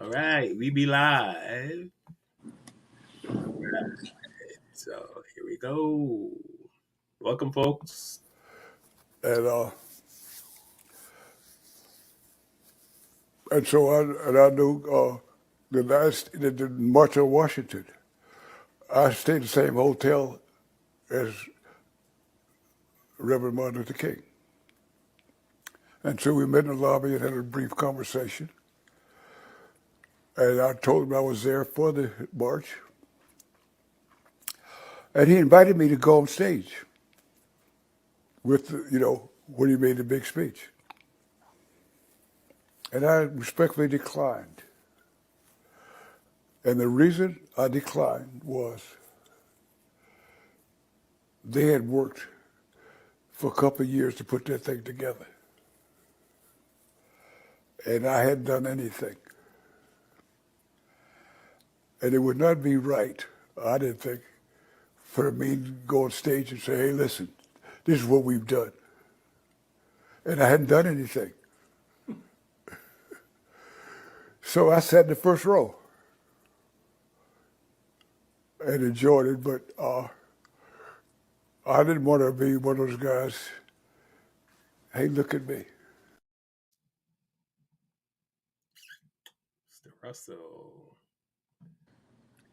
All right, we be live. So here we go. Welcome, folks. And uh, and so I knew the last the March on Washington. I stayed in the same hotel as Reverend Martin Luther King, and so we met in the lobby and had a brief conversation. And I told him I was there for the march, and he invited me to go on stage with when he made the big speech, and I respectfully declined. And the reason I declined was they had worked for a couple of years to put that thing together. And I hadn't done anything. And it would not be right, I didn't think, for me to go on stage and say, hey, listen, this is what we've done. And I hadn't done anything. So I sat in the first row and enjoyed it, but I didn't want to be one of those guys, hey, look at me. Mr. Russell.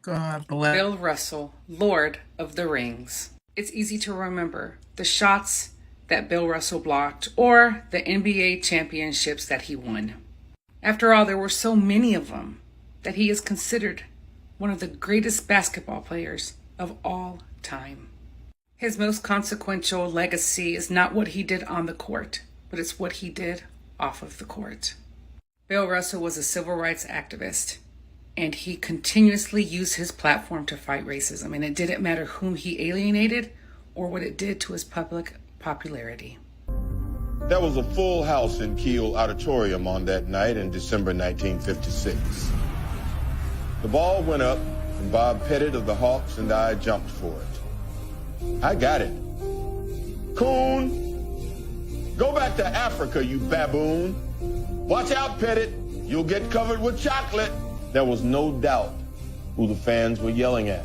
God bless. Bill Russell, Lord of the Rings. It's easy to remember the shots that Bill Russell blocked or the NBA championships that he won. After all, there were so many of them that he is considered one of the greatest basketball players of all time. His most consequential legacy is not what he did on the court, but it's what he did off of the court. Bill Russell was a civil rights activist, and he continuously used his platform to fight racism, and it didn't matter whom he alienated or what it did to his public popularity. There was a full house in Kiel Auditorium on that night in December 1956. The ball went up, and Bob Pettit of the Hawks and I jumped for it. I got it. Coon, go back to Africa, you baboon. Watch out, Pettit. You'll get covered with chocolate. There was no doubt who the fans were yelling at.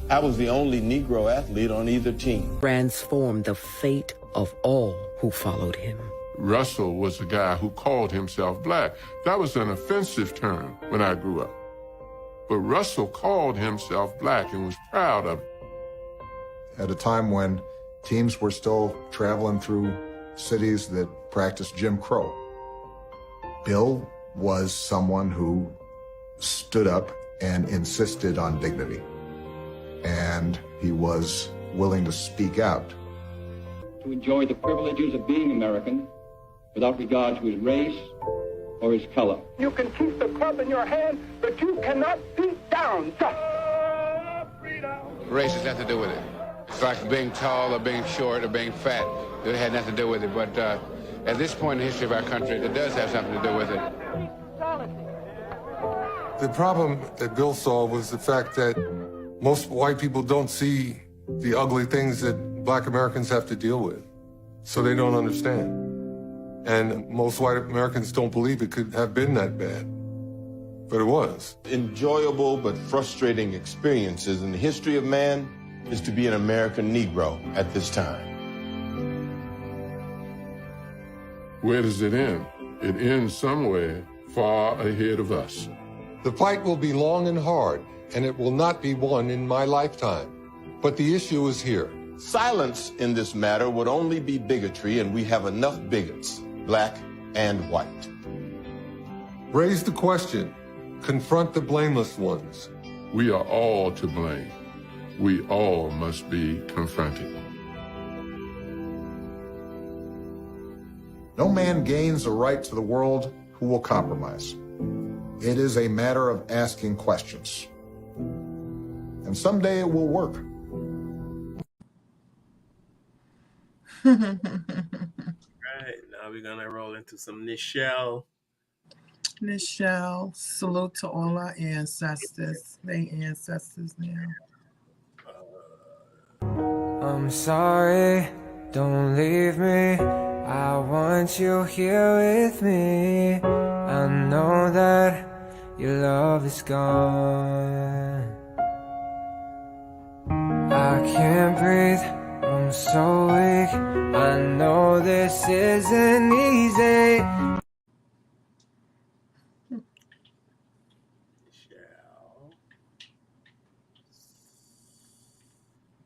I was the only Negro athlete on either team. Transformed the fate of all who followed him. Russell was a guy who called himself black. That was an offensive term when I grew up. But Russell called himself black and was proud of it. At a time when teams were still traveling through cities that practiced Jim Crow, Bill was someone who stood up and insisted on dignity. And he was willing to speak out. To enjoy the privileges of being American without regard to his race or his color. You can keep the club in your hand, but you cannot beat down. Race has nothing to do with it. It's like being tall or being short or being fat. It had nothing to do with it. But at this point in the history of our country, it does have something to do with it. The problem that Bill saw was the fact that most white people don't see the ugly things that black Americans have to deal with, so they don't understand. And most white Americans don't believe it could have been that bad, but it was. Enjoyable but frustrating experiences in the history of man is to be an American Negro at this time. Where does it end? It ends somewhere far ahead of us. The fight will be long and hard, and it will not be won in my lifetime. But the issue is here. Silence in this matter would only be bigotry, and we have enough bigots, black and white. Raise the question. Confront the blameless ones. We are all to blame. We all must be confronted. No man gains a right to the world who will compromise. It is a matter of asking questions. And someday it will work. All right, now we're gonna roll into some Nichelle. Nichelle, salute to all our ancestors. They ancestors now. I'm sorry, don't leave me. I want you here with me. I know that your love is gone. I can't breathe, I'm so weak. I know this isn't easy.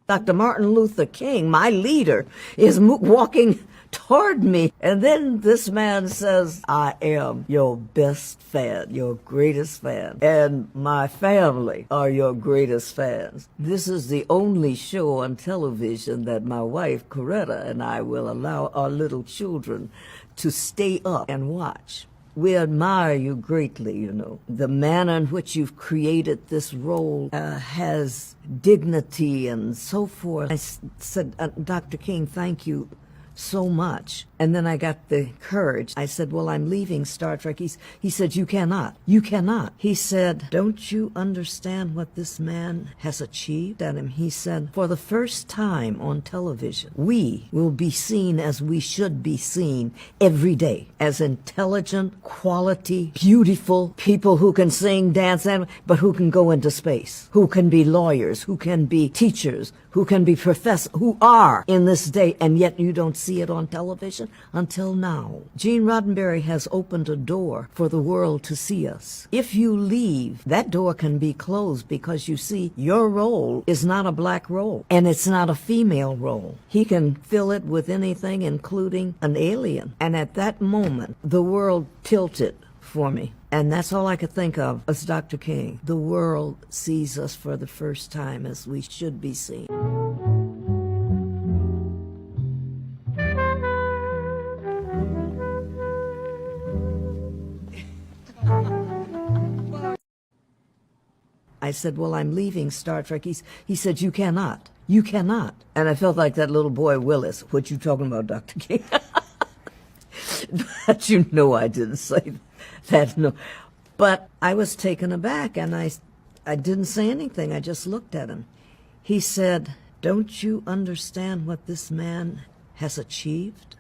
Dr. Martin Luther King, my leader, is walking toward me. And then this man says, I am your best fan, your greatest fan. And my family are your greatest fans. This is the only show on television that my wife, Coretta, and I will allow our little children to stay up and watch. We admire you greatly, you know. The manner in which you've created this role has dignity and so forth. I said, Dr. King, thank you so much. And then I got the courage. I said, well, I'm leaving Star Trek. He said, you cannot. You cannot. He said, don't you understand what this man has achieved? And he said, for the first time on television, we will be seen as we should be seen every day, as intelligent, quality, beautiful people who can sing, dance, but who can go into space, who can be lawyers, who can be teachers, who can be professors, who are in this day, and yet you don't see it on television until now. Gene Roddenberry has opened a door for the world to see us. If you leave, that door can be closed because you see, your role is not a black role, and it's not a female role. He can fill it with anything, including an alien. And at that moment, the world tilted for me. And that's all I could think of as Dr. King. The world sees us for the first time as we should be seen. I said, well, I'm leaving Star Trek. He said, you cannot. You cannot. And I felt like that little boy Willis. What you talking about, Dr. King? But you know I didn't say that. No. But I was taken aback, and I didn't say anything. I just looked at him. He said, don't you understand what this man has achieved?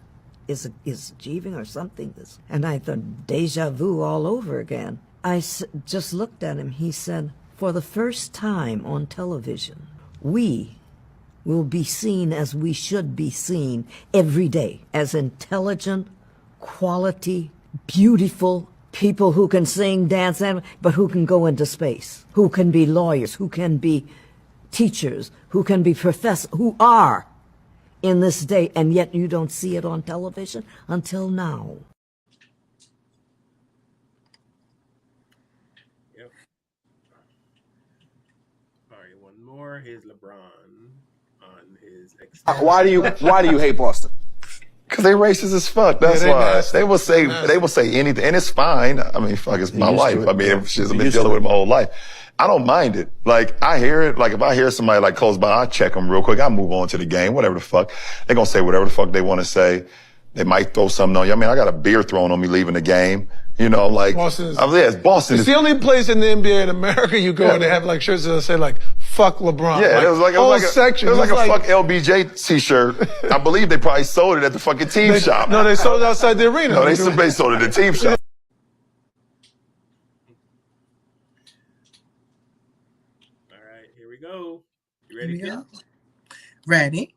Is achieving or something? And I thought, deja vu all over again. I just looked at him. He said, for the first time on television, we will be seen as we should be seen every day, as intelligent, quality, beautiful people who can sing, dance, but who can go into space, who can be lawyers, who can be teachers, who can be professors, who are in this day, and yet you don't see it on television until now. Yep. All right, one more. Here's LeBron on his. Why do you hate Boston? Because they racist as fuck. That's why. They will say anything, and it's fine. I mean, fuck, it's my life. I mean, I've been dealing with it my whole life. I don't mind it. Like, I hear it. Like, if I hear somebody like close by, I check them real quick. I move on to the game, whatever the fuck. They're gonna say whatever the fuck they want to say. They might throw something on you. I mean, I got a beer thrown on me leaving the game. You know, like, Boston. It's the only place in the NBA in America you go and they have like shirts that say like, fuck LeBron. Yeah, it was like a fuck LBJ t-shirt. I believe they probably sold it at the fucking team shop. No, they sold it outside the arena. No, they sold it at the team shop. All right, here we go. You ready? Here we go. Ready.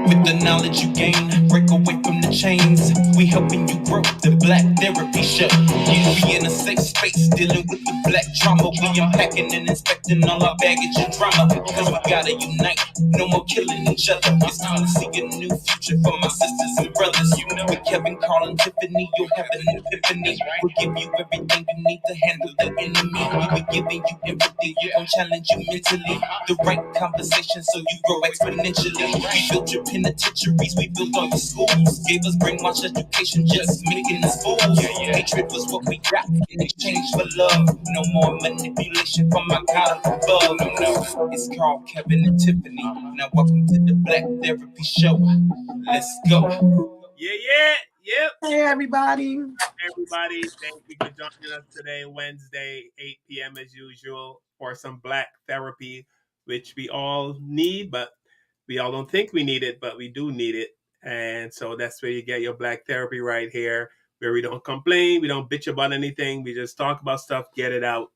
With the knowledge you gain, break away from the chains. We helping you grow the Black Therapy Show. You be in a safe space, dealing with the black trauma. We unpacking and inspecting all our baggage and drama. Cause we gotta unite, no more killing each other. It's time to see a new future for my sisters and brothers. You know, with Kevin, Carl, and Tiffany, you'll have an epiphany. We'll give you everything you need to handle the enemy. We're giving you everything, you gon' challenge you mentally. The right conversation so you grow exponentially. We built your penitentiaries, we built all your schools. Gave us brainwash education, just making us fools. Hatred was what we got in exchange for love. No more manipulation from my God above. No, it's Carl, Kevin, and Tiffany. Now welcome to the Black Therapy Show. Let's go. Yep. Hey, everybody. Everybody, thank you for joining us today, Wednesday, 8 p.m. as usual, for some Black therapy, which we all need, but we all don't think we need it, but we do need it. And so that's where you get your Black Therapy right here, where we don't complain, we don't bitch about anything, we just talk about stuff, get it out.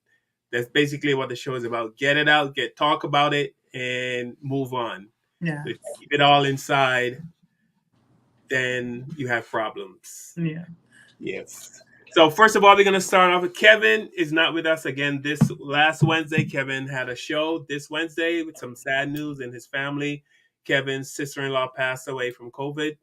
That's basically what the show is about. Get it out, talk about it, and move on. Yeah. If you keep it all inside, then you have problems. Yeah. Yes. So first of all, we're gonna start off with Kevin is not with us again this last Wednesday. Kevin had a show this Wednesday with some sad news in his family. Kevin's sister-in-law passed away from COVID.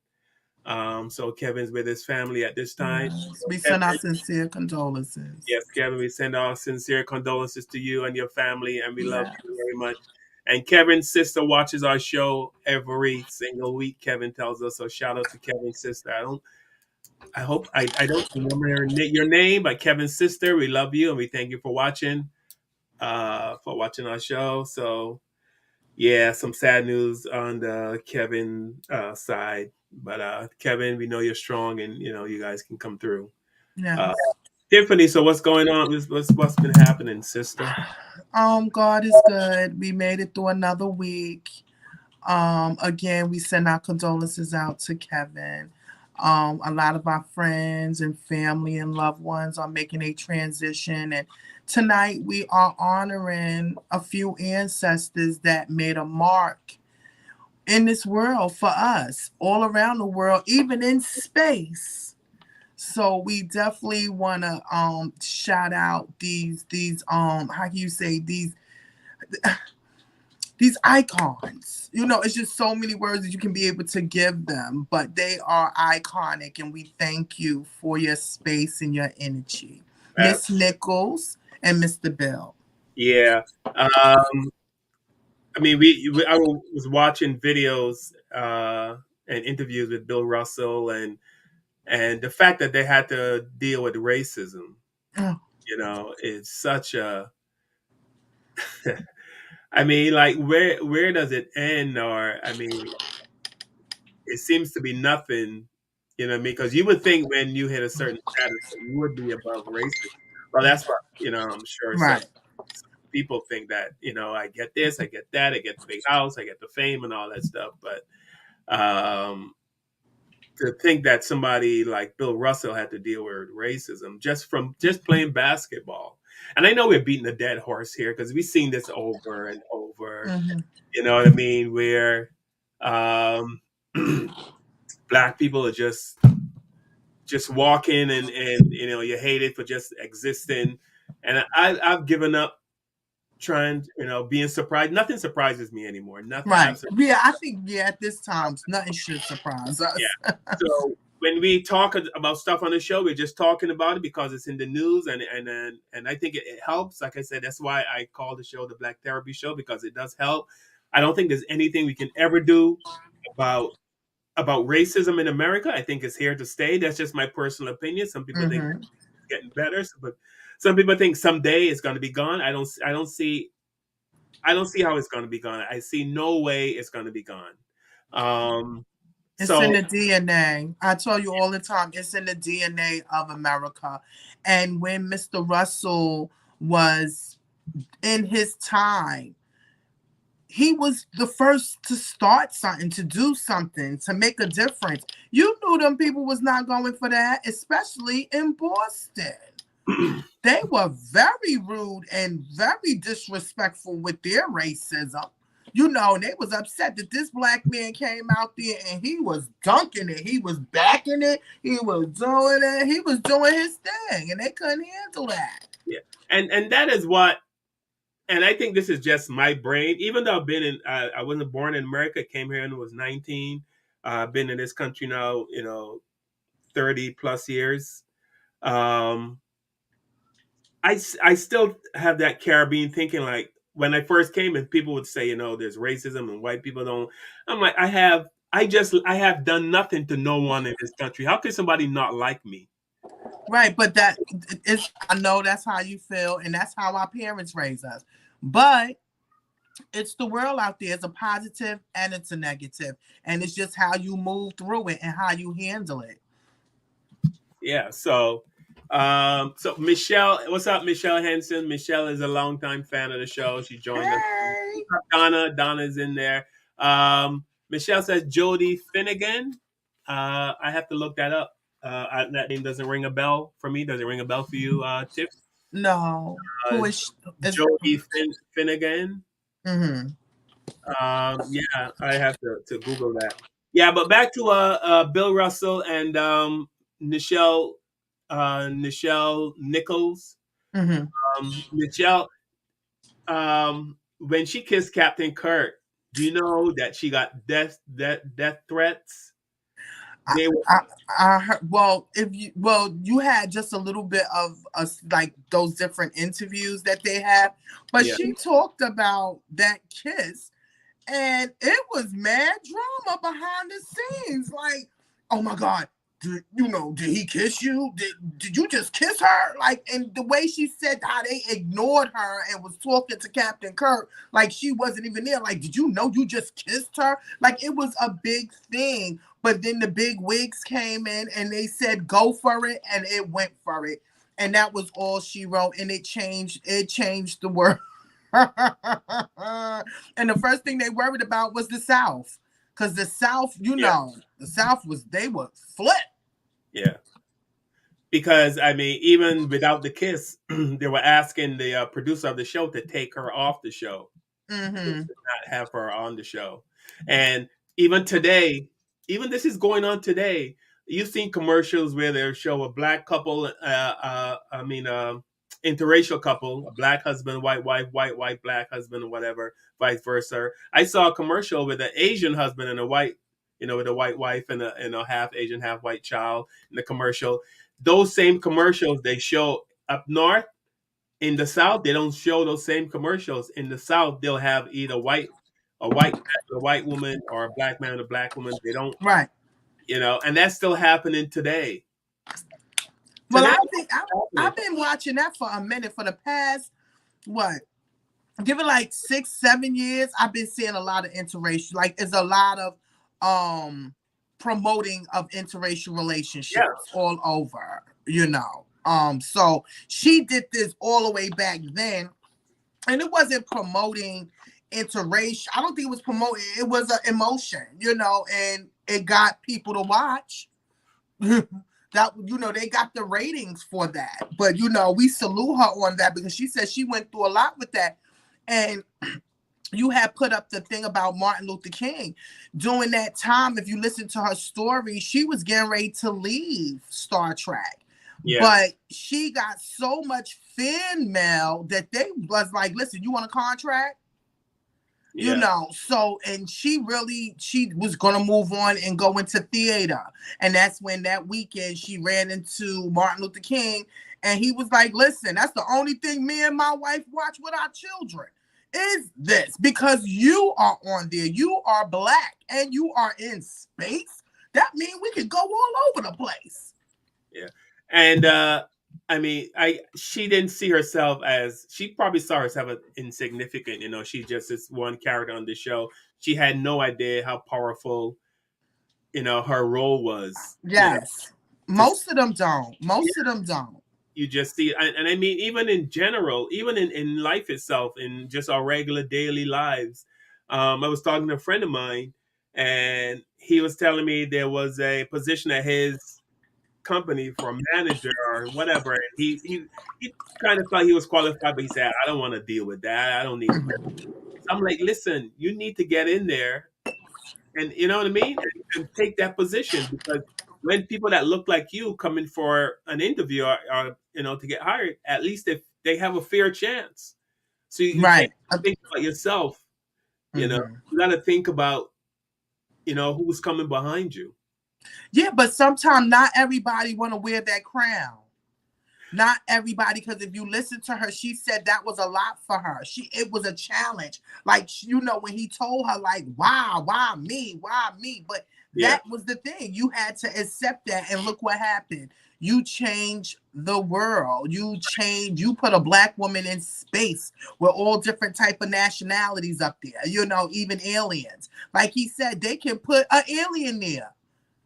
So Kevin's with his family at this time. Yes. We send our sincere condolences. Yes, Kevin, we send our sincere condolences to you and your family, and we love you very much. And Kevin's sister watches our show every single week, Kevin tells us. So shout out to Kevin's sister. I hope I don't remember your name, but Kevin's sister, we love you and we thank you for watching our show. So yeah, some sad news on the Kevin side. But Kevin, we know you're strong and you guys can come through. Yes. Tiffany, so what's going on? What's been happening, sister? God is good. We made it through another week. Again, we send our condolences out to Kevin. A lot of our friends and family and loved ones are making a transition. And tonight we are honoring a few ancestors that made a mark in this world for us, all around the world, even in space. So we definitely want to shout out these how can you say these icons. It's just so many words that you can be able to give them, but they are iconic, and we thank you for your space and your energy. Miss Nichols and Mr. Bill. Yeah. I was watching videos and interviews with Bill Russell and the fact that they had to deal with racism, it's such a where does it end? Or it seems to be nothing, because you would think when you hit a certain status that you would be above racism. Well, that's what, I'm sure some people think that, I get this, I get that, I get the big house, I get the fame and all that stuff. But to think that somebody like Bill Russell had to deal with racism just playing basketball. And I know we're beating a dead horse here because we've seen this over and over. Mm-hmm. You know what I mean? Where Black people are just walking and you hate it for just existing. And I've given up trying, being surprised. Nothing surprises me anymore. Nothing. Right. Yeah, I think at this time nothing should surprise us. Yeah. So when we talk about stuff on the show, we're just talking about it because it's in the news, and I think it helps. Like I said, that's why I call the show the Black Therapy Show, because it does help. I don't think there's anything we can ever do about racism in America. I think it's here to stay. That's just my personal opinion. Some people think it's getting better, but some people think someday it's going to be gone. I don't see how it's going to be gone. I see no way it's going to be gone. It's in the DNA. I tell you all the time, it's in the DNA of America. And when Mr. Russell was in his time, he was the first to start something, to do something, to make a difference. You knew them people was not going for that, especially in Boston. They were very rude and very disrespectful with their racism. They was upset that this Black man came out there and he was dunking it. He was backing it. He was doing it. He was doing his thing, and they couldn't handle that. Yeah, and that is what. And I think this is just my brain. Even though I wasn't born in America, came here and was 19. I've been in this country now, 30 plus years. I still have that Caribbean thinking, like when I first came and people would say, there's racism and white people don't. I'm like, I have done nothing to no one in this country. How can somebody not like me? Right, but I know that's how you feel, and that's how our parents raise us. But it's the world out there. It's a positive and it's a negative, and it's just how you move through it and how you handle it. Yeah. So Nichelle, what's up, Nichelle Henson? Nichelle is a longtime fan of the show. She joined us. Donna's in there. Nichelle says Jody Finnegan. I have to look that up. That name doesn't ring a bell for me. Does it ring a bell for you, Tiff? No. Who is Jodie Finnegan? Mm-hmm. Yeah, I have to Google that. Yeah, but back to Bill Russell and Nichelle Nichelle Nichols. Mm-hmm. Nichelle, when she kissed Captain Kirk, do you know that she got death threats? They were I heard, you had just a little bit of us like those different interviews that they had, but yeah she talked about that kiss, and it was mad drama behind the scenes. Like, oh my God, did he kiss you? Did you just kiss her? Like, and the way she said how they ignored her and was talking to Captain Kirk like she wasn't even there. Like, did you know you just kissed her? Like, it was a big thing. But then the big wigs came in and they said go for it, and it went for it. And that was all she wrote, and it changed the world. And the first thing they worried about was the South. Because the South, the South they were flip. Yeah. Because I mean, even without the kiss, they were asking the producer of the show to take her off the show, Mm-hmm. to not have her on the show. And even today, even this is going on today. You've seen commercials where they show a black couple, interracial couple, a black husband, white wife, black husband, whatever, vice versa. I saw a commercial with an Asian husband and a white, with a white wife and a half Asian, half white child in the commercial. Those same commercials they show up north. In the South, they don't show those same commercials. In the South, they'll have either a white man with a white woman or a black man with a black woman. They don't, right. And that's still happening today. Well, I think I've been watching that for a minute. For the past, give it like 6-7 years, I've been seeing a lot of interracial. Like, there's a lot of promoting of interracial relationships all over, So she did this all the way back then, and it wasn't promoting interracial. I don't think it was promoting. It was an emotion, and it got people to watch. That they got the ratings for that. But we salute her on that because she said she went through a lot with that. And you had put up the thing about Martin Luther King. During that time, if you listen to her story, she was getting ready to leave Star Trek. Yeah. But she got so much fan mail that they was like, listen, you want a contract? Yeah. So, and she was going to move on and go into theater. And that's when that weekend she ran into Martin Luther King. And he was like, listen, that's the only thing me and my wife watch with our children is this, because you are on there. You are black and you are in space. That means we could go all over the place. Yeah. And, she didn't see herself as, she probably saw herself as insignificant. She just is one character on the show. She had no idea how powerful, her role was. Yes. Most of them don't. Most of them don't. You just see, and I mean, even in general, even in life itself, in just our regular daily lives. I was talking to a friend of mine, and he was telling me there was a position at his company for a manager or whatever, and he kind of thought he was qualified, but he said, I don't want to deal with that. I don't need it. I'm like, listen, you need to get in there, and you know what I mean, and take that position, because when people that look like you come in for an interview or to get hired, at least if they have a fair chance. So you can't think about yourself. You got to think about who's coming behind you. Yeah, but sometimes not everybody want to wear that crown. Not everybody, because if you listen to her, she said that was a lot for her. It was a challenge. Like, when he told her, like, why me? But that was the thing. You had to accept that, and look what happened. You changed the world. You put a black woman in space with all different type of nationalities up there, even aliens. Like he said, they can put an alien there.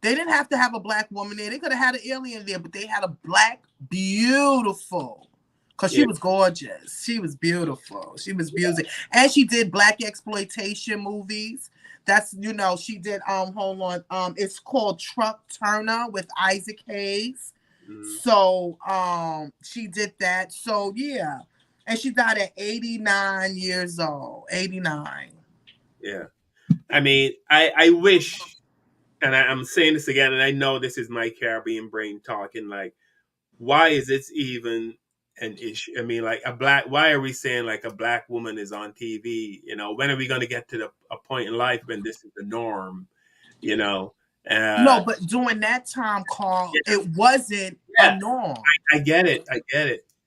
They didn't have to have a black woman there. They could have had an alien there, but they had a black, beautiful, because she was gorgeous. She was beautiful. She was beautiful. And she did black exploitation movies. That's, she did, hold on. It's called Truck Turner with Isaac Hayes. So, she did that. So, yeah. And she died at 89 years old. 89. Yeah. I mean, I wish, and I'm saying this again, and I know this is my Caribbean brain talking, like, why is this even an issue? I mean, like why are we saying like a black woman is on TV? When are we going to get to a point in life when this is the norm? No, but during that time, Carl, Yeah. it wasn't a norm. I get it.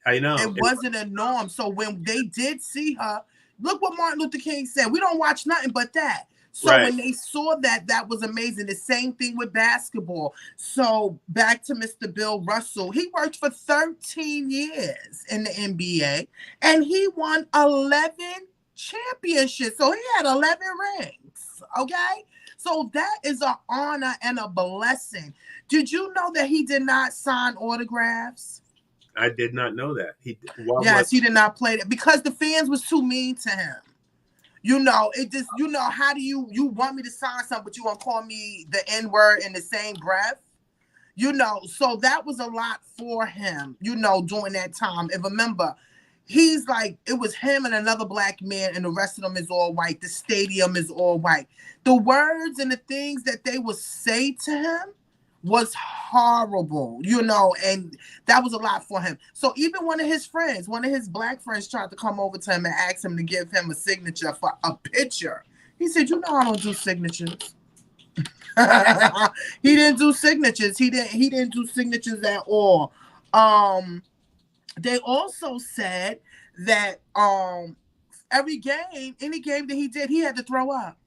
I know. It wasn't a norm. So when they did see her, look what Martin Luther King said. We don't watch nothing but that. So Right. when they saw that, that was amazing. The same thing with basketball. So back to Mr. Bill Russell. He worked for 13 years in the NBA, and he won 11 championships. So he had 11 rings, okay? So that is an honor and a blessing. Did you know that he did not sign autographs? I did not know that. He did not play that because the fans was too mean to him. It just, how do you want me to sign something, but you want to call me the N-word in the same breath? So that was a lot for him, during that time. And remember, he's like, it was him and another black man, and the rest of them is all white. The stadium is all white. The words and the things that they would say to him was horrible, and that was a lot for him. So even one of his black friends tried to come over to him and ask him to give him a signature for a picture. He said, I don't do signatures. He didn't do signatures. He didn't do signatures at all. They also said that any game that he did, he had to throw up.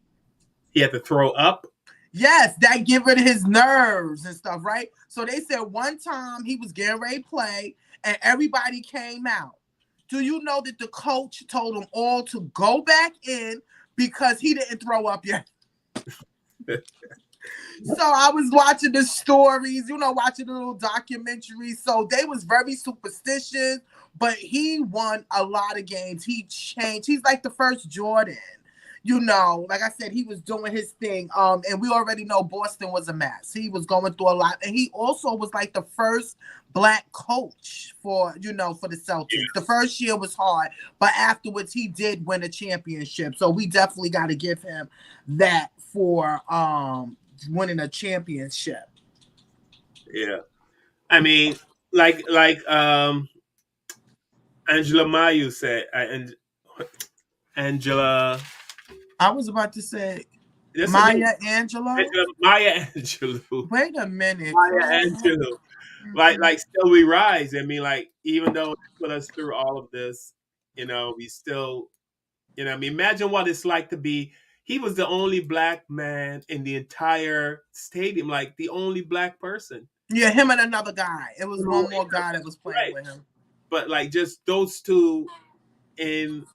He had to throw up? Yes, that get rid of his nerves and stuff, right? So they said one time he was getting ready to play and everybody came out. Do you know that the coach told them all to go back in because he didn't throw up yet? So I was watching the stories, watching the little documentaries. So they was very superstitious, but he won a lot of games. He changed. He's like the first Jordan. Like I said, he was doing his thing. And we already know Boston was a mess. He was going through a lot. And he also was like the first black coach for the Celtics. Yeah. The first year was hard, but afterwards he did win a championship. So we definitely got to give him that for winning a championship. Yeah. I mean, like Angela Mayu said, Angela. I was about to say Maya Angelou. Maya Angelou. Wait a minute. Maya Angelou. Like Still We Rise. I mean, like, even though it put us through all of this, we still, imagine what it's like to be. He was the only black man in the entire stadium, like the only black person. Yeah, him and another guy. It was one more guy that was playing with him. But like just those two, and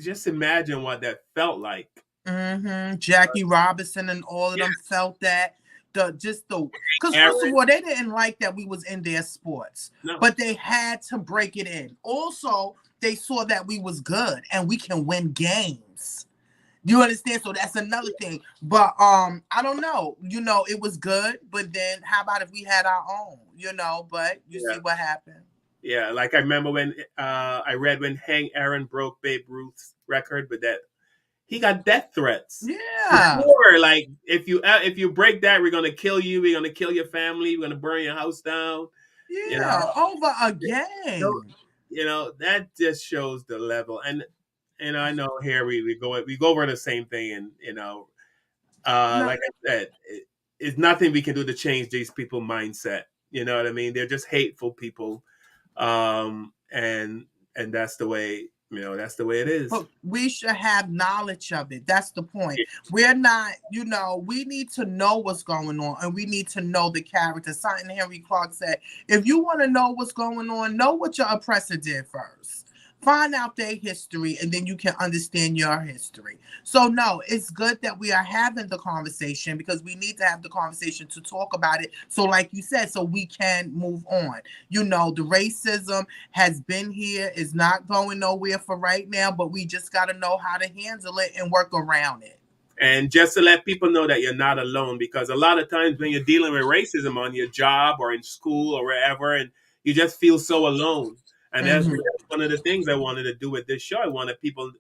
just imagine what that felt like. Mm-hmm. Jackie Robinson and all of them felt that. Because first of all, they didn't like that we was in their sports, but they had to break it in. Also, they saw that we was good and we can win games. You understand? So that's another thing. But I don't know. It was good, but then how about if we had our own? But you see what happened. Yeah, like I remember when I read when Hank Aaron broke Babe Ruth's record, but that he got death threats. Yeah. Before, like if you break that, we're gonna kill you. We're gonna kill your family. We're gonna burn your house down. Yeah, over a game. That just shows the level. And I know here we go over the same thing, and like I said, it's nothing we can do to change these people's mindset. You know what I mean? They're just hateful people, and that's the way. That's the way it is. But we should have knowledge of it. That's the point. We're not, we need to know what's going on, and we need to know the character. Something Henry Clark said, if you want to know what's going on, know what your oppressor did first. Find out their history, and then you can understand your history. So, no, it's good that we are having the conversation because we need to have the conversation to talk about it. So, like you said, so we can move on. The racism has been here, is not going nowhere for right now, but we just got to know how to handle it and work around it. And just to let people know that you're not alone, because a lot of times when you're dealing with racism on your job or in school or wherever, and you just feel so alone. And that's one of the things I wanted to do with this show. I wanted people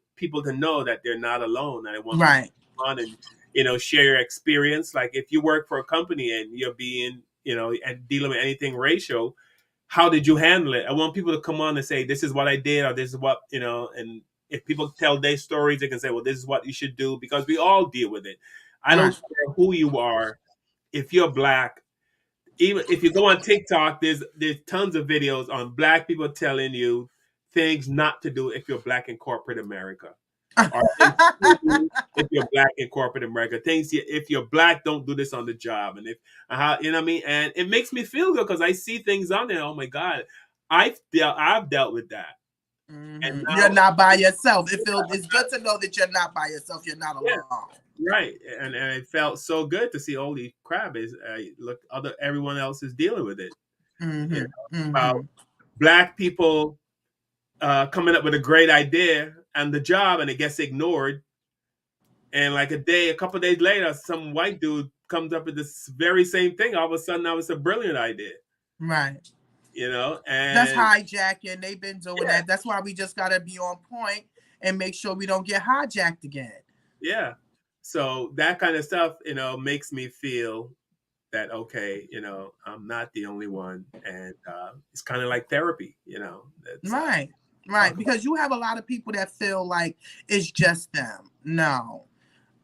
to know that they're not alone. And I want people to come on and, you know, share your experience. Like if you work for a company and you're being, you know, and dealing with anything racial, how did you handle it? I want people to come on and say, this is what I did, or this is what, you know, and if people tell their stories, they can say, well, this is what you should do, because we all deal with it. I don't care who you are. If you're Black, even if you go on TikTok, there's tons of videos on Black people telling you things not to do if you're Black in corporate America. Or things to do if you're Black in corporate America. If you're Black, don't do this on the job. And if you know what I mean? And it makes me feel good because I see things on there. Oh my God. I've dealt with that. And you're not by yourself. It's good to know that you're not by yourself. You're not alone. Right. And it felt so good to see, holy crap, everyone else is dealing with it. You know, about Black people coming up with a great idea and the job, and it gets ignored. And like a couple of days later, some white dude comes up with this very same thing. All of a sudden, now it's a brilliant idea. Right. You know, and that's hijacking. They've been doing that. That's why we just gotta be on point and make sure we don't get hijacked again. Yeah. So that kind of stuff, you know, makes me feel that, okay, you know, I'm not the only one. And it's kind of like therapy, you know. Right. Because you have a lot of people that feel like it's just them. No.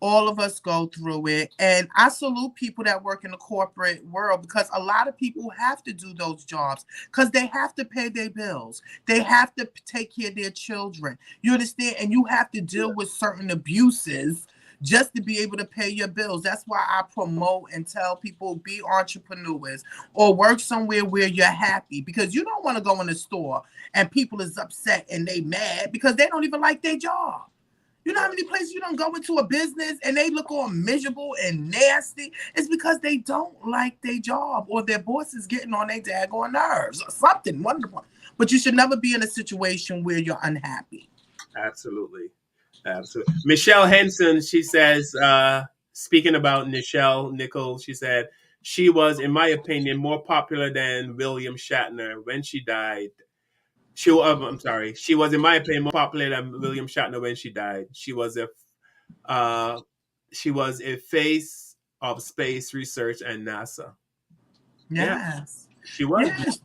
All of us go through it. And I salute people that work in the corporate world, because a lot of people have to do those jobs because they have to pay their bills. They have to take care of their children. You understand? And you have to deal with certain abuses just to be able to pay your bills. That's why I promote and tell people, be entrepreneurs or work somewhere where you're happy, because you don't want to go in the store and people is upset and they mad because they don't even like their job. You know how many places you don't go into a business and they look all miserable and nasty? It's because they don't like their job, or their boss is getting on their daggone nerves or something wonderful. But you should never be in a situation where you're unhappy. Absolutely. Michelle Henson, she says, speaking about Nichelle, she said, she was, in my opinion, more popular than William Shatner when she died. She was, in my opinion, more popular than William Shatner when she died. She was a face of space research and NASA. Yes. Yeah, she was. Yes.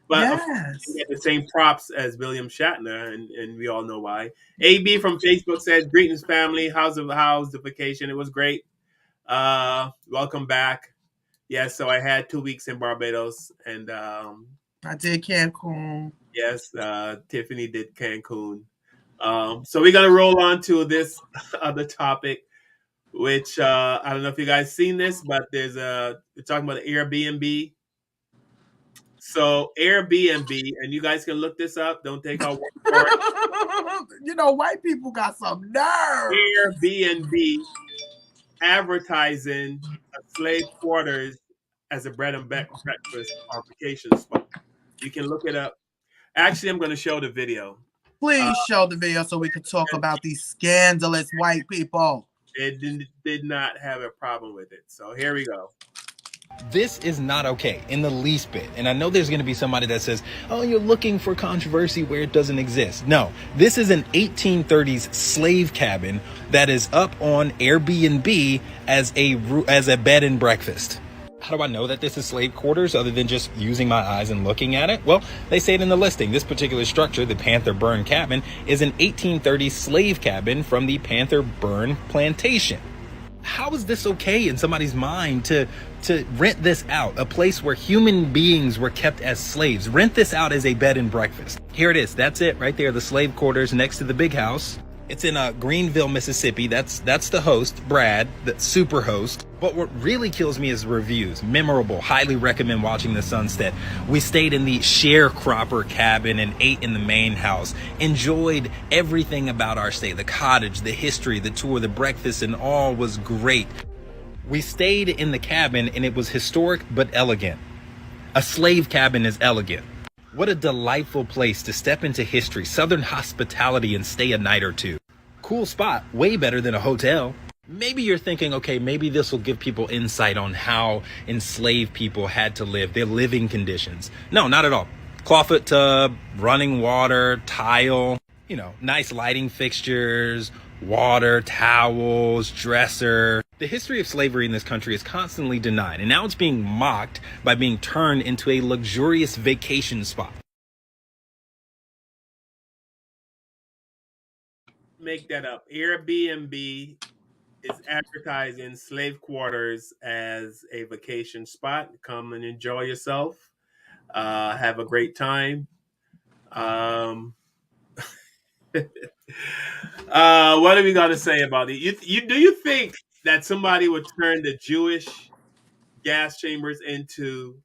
But she had the same props as William Shatner, and we all know why. AB from Facebook said, greetings, family. How's the vacation? It was great. Welcome back. Yes, so I had 2 weeks in Barbados, and I did Cancun. Yes, Tiffany did Cancun. So we're gonna roll on to this other topic, which I don't know if you guys seen this, but we're talking about Airbnb. So Airbnb, and you guys can look this up. Don't take our word for it. You know, white people got some nerve. Airbnb advertising slave quarters as a bread and breakfast or vacation spot. You can look it up. Actually, I'm going to show the video. Please show the video so we can talk about these scandalous white people. It did not have a problem with it. So here we go. This is not okay in the least bit. And I know there's going to be somebody that says, oh, you're looking for controversy where it doesn't exist. No, this is an 1830s slave cabin that is up on Airbnb as a bed and breakfast. How do I know that this is slave quarters other than just using my eyes and looking at it? Well, they say it in the listing. This particular structure, the Panther Burn Cabin, is an 1830s slave cabin from the Panther Burn Plantation. How is this okay in somebody's mind to rent this out, a place where human beings were kept as slaves? Rent this out as a bed and breakfast. Here it is. That's it right there, the slave quarters next to the big house. It's in Greenville, Mississippi. That's the host, Brad, the super host. But what really kills me is reviews. Memorable. Highly recommend watching the sunset. We stayed in the sharecropper cabin and ate in the main house. Enjoyed everything about our stay. The cottage, the history, the tour, the breakfast, and all was great. We stayed in the cabin and it was historic but elegant. A slave cabin is elegant. What a delightful place to step into history, Southern hospitality, and stay a night or two. Cool spot, way better than a hotel. maybe you're thinking, okay, maybe this will give people insight on how enslaved people had to live, their living conditions. No, not at all. Clawfoot tub, running water, tile, nice lighting fixtures, water, towels, dresser. The history of slavery in this country is constantly denied, and now it's being mocked by being turned into a luxurious vacation spot. Make that up. Airbnb is advertising slave quarters as a vacation spot. Come and enjoy yourself. Have a great time. Um, what are we gonna say about it? Do you think that somebody would turn the Jewish gas chambers into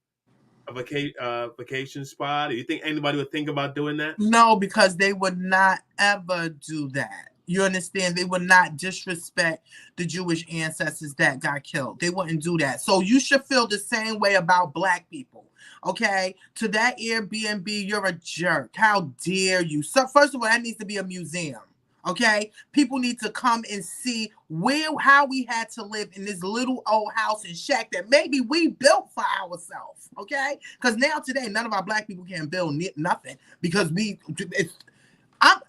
a vacation spot? Do you think anybody would think about doing that? No, because they would not ever do that. You understand? They would not disrespect the Jewish ancestors that got killed. They wouldn't do that. So you should feel the same way about Black people. Okay? To that Airbnb, you're a jerk. How dare you? So first of all, that needs to be a museum. Okay? People need to come and see how we had to live in this little old house and shack that maybe we built for ourselves. Okay? Because now today, none of our Black people can build nothing because you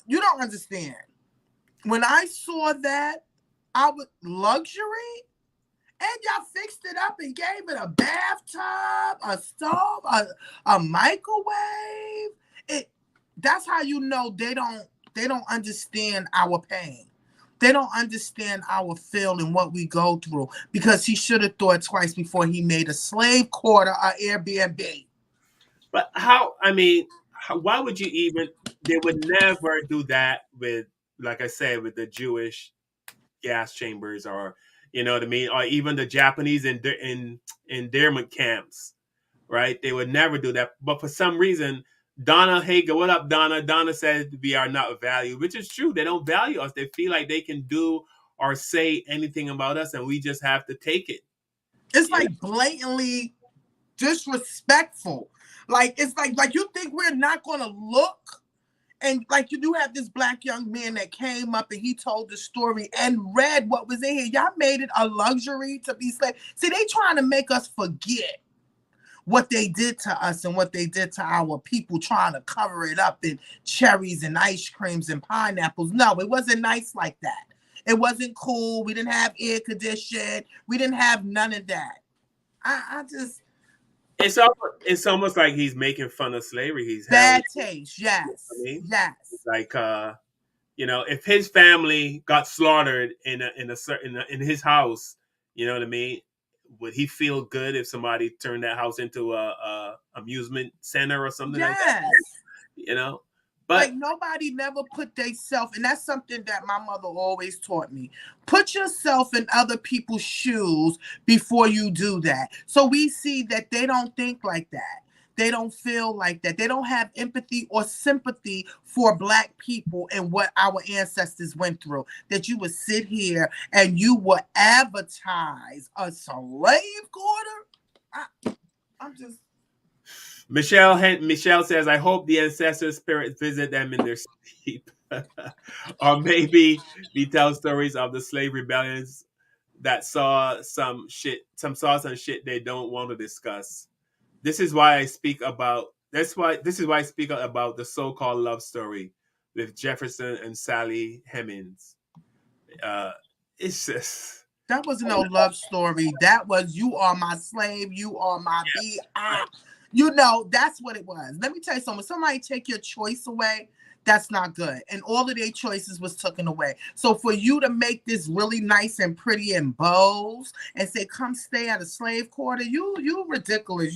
don't understand. When I saw that, I was luxury, and y'all fixed it up and gave it a bathtub, a stove, a microwave. That's how you know they don't understand our pain. They don't understand our feeling, what we go through, because he should have thought twice before he made a slave quarter or Airbnb. But why would you even? They would never do that with, like I said, with the Jewish gas chambers, or you know what I mean, or even the Japanese in internment camps, right? They would never do that. But for some reason, Donna Hager, what up, Donna? Donna said we are not valued, which is true. They don't value us. They feel like they can do or say anything about us, and we just have to take it. It's like blatantly disrespectful. Like it's like you think we're not gonna look. And like you do have this Black young man that came up and he told the story and read what was in here. Y'all made it a luxury to be slave. See, they trying to make us forget what they did to us and what they did to our people, trying to cover it up in cherries and ice creams and pineapples. No, it wasn't nice like that. It wasn't cool. We didn't have air conditioning. We didn't have none of that. I just... It's almost like he's making fun of slavery. He's bad taste. Yes. I mean, yes. It's like if his family got slaughtered in his house, you know what I mean? Would he feel good if somebody turned that house into a amusement center or something like that? You know? But like nobody never put theyself, and that's something that my mother always taught me. Put yourself in other people's shoes before you do that. So we see that they don't think like that. They don't feel like that. They don't have empathy or sympathy for Black people and what our ancestors went through. That you would sit here and you would advertise a slave quarter. I'm just... Michelle says, I hope the ancestor spirits visit them in their sleep. Or maybe we tell stories of the slave rebellions that saw some shit they don't want to discuss. This is why I speak about the so-called love story with Jefferson and Sally Hemings. It's just... That was no love story. That was, you are my slave, you are my B.I. You know, that's what it was. Let me tell you something. When somebody take your choice away, that's not good. And all of their choices was taken away. So for you to make this really nice and pretty and bows and say, come stay at a slave quarter, you ridiculous.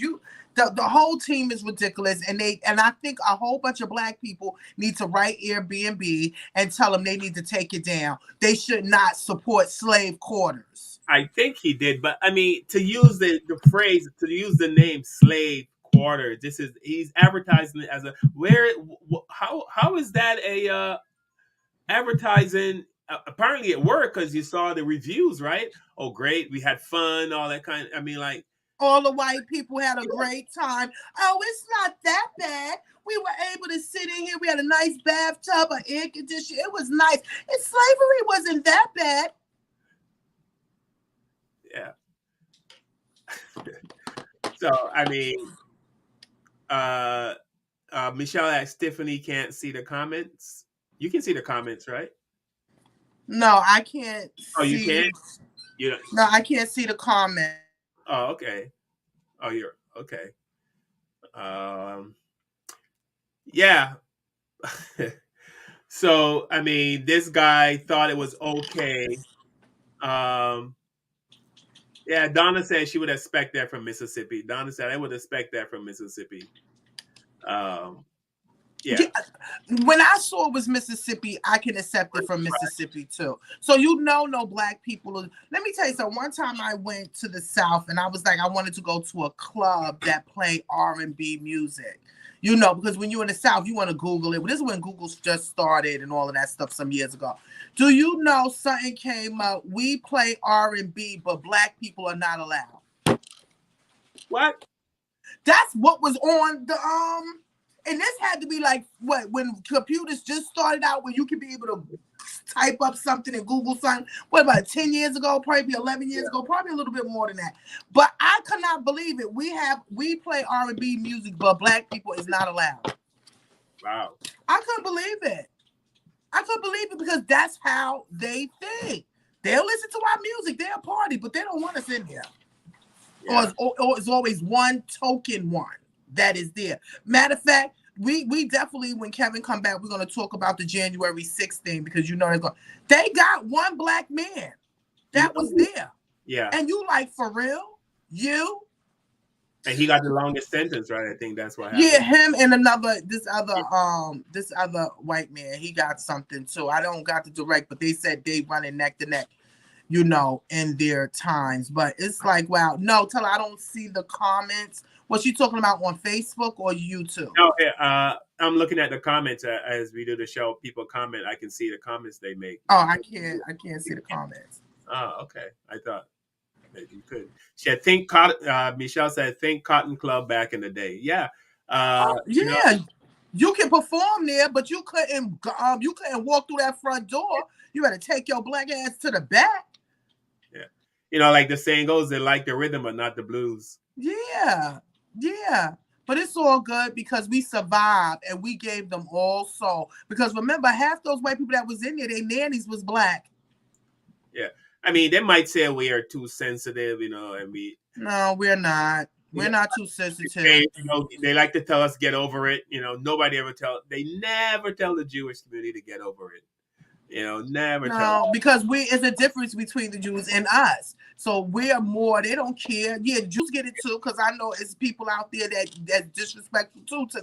The whole team is ridiculous. And I think a whole bunch of Black people need to write Airbnb and tell them they need to take it down. They should not support slave quarters. I think he did, but I mean, to use the phrase, to use the name slave quarter, he's advertising it as how is that a advertising? Apparently it worked because you saw the reviews, right? Oh, great, we had fun, all that kind of, I mean, like, all the white people had a great time. Oh, it's not that bad. We were able to sit in here. We had a nice bathtub, an air conditioner. It was nice. And slavery wasn't that bad. Yeah. So I mean, Michelle asked Tiffany can't see the comments. You can see the comments, right? No, I can't Oh, you see. can't. You don't. No, I can't see the comment. Oh, okay. Oh, you're okay. Um, yeah. So I mean, this guy thought it was okay. Yeah, Donna said she would expect that from Mississippi. Donna said I would expect that from Mississippi. Yeah. When I saw it was Mississippi, I can accept it from Mississippi too. So no black people. Let me tell you something. One time I went to the South and I was like, I wanted to go to a club that played R&B music. Because when you're in the South, you want to Google it. This is when Google just started and all of that stuff some years ago. Do you know something came up? We play R&B, but black people are not allowed. What? That's what was on the and this had to be like when computers just started out, where you could be able to type up something and Google something. What about 10 years ago? Probably 11 years ago, probably a little bit more than that. But I could not believe it. We play R&B music, but black people is not allowed. Wow. I couldn't believe it. I couldn't believe it because that's how they think. They'll listen to our music, they'll party, but they don't want us in there. Yeah. Or it's always one token one that is there. Matter of fact, we definitely, when Kevin come back, we're going to talk about the January 6th thing, because they got one black man that was there. Yeah. And you like, for real? You? And he got the longest sentence, right? I think that's what happened. Yeah, him and this other white man, he got something too. I don't got the direct, but they said they running neck to neck, in their times. But it's like, wow, no, tell her I don't see the comments. What's she talking about, on Facebook or YouTube? No, I'm looking at the comments as we do the show. People comment. I can see the comments they make. Oh, I can't see the comments. Oh, okay. I thought maybe you could. She said, Michelle said, think Cotton Club back in the day. Yeah. You can perform there, but you couldn't walk through that front door. You had to take your black ass to the back. Yeah. Like the saying goes, they like the rhythm but not the blues. Yeah. Yeah. But it's all good because we survived and we gave them all soul. Because remember, half those white people that was in there, their nannies was black. Yeah. I mean, they might say we are too sensitive, and we... No, we're not. We're not too sensitive. They like to tell us get over it. They never tell the Jewish community to get over it. Never tell. No, because it's a difference between the Jews and us. So we're more, they don't care. Yeah, Jews get it too, because I know it's people out there that's disrespectful too to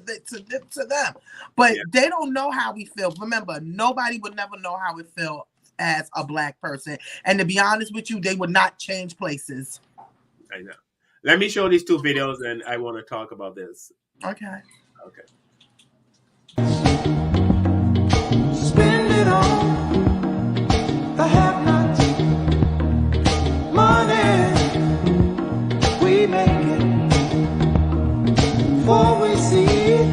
them. But they don't know how we feel. Remember, nobody would never know how it feels as a black person. And to be honest with you, they would not change places. I know. Let me show these two videos and I want to talk about this. Okay. Spend it on the have-nots. Money, we make it. Before we see it,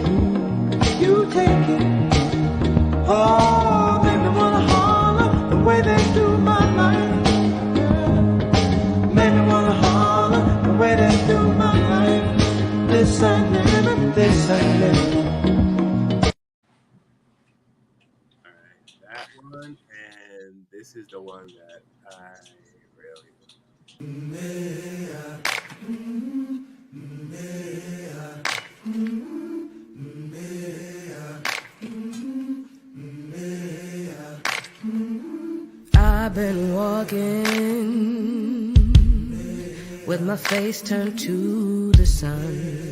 you take it. Oh, make me wanna holler the way they do my life. Yeah. Make me wanna holler the way they do my life. This ain't living, this ain't living. And this is the one that I really I've been walking with my face turned to the sun.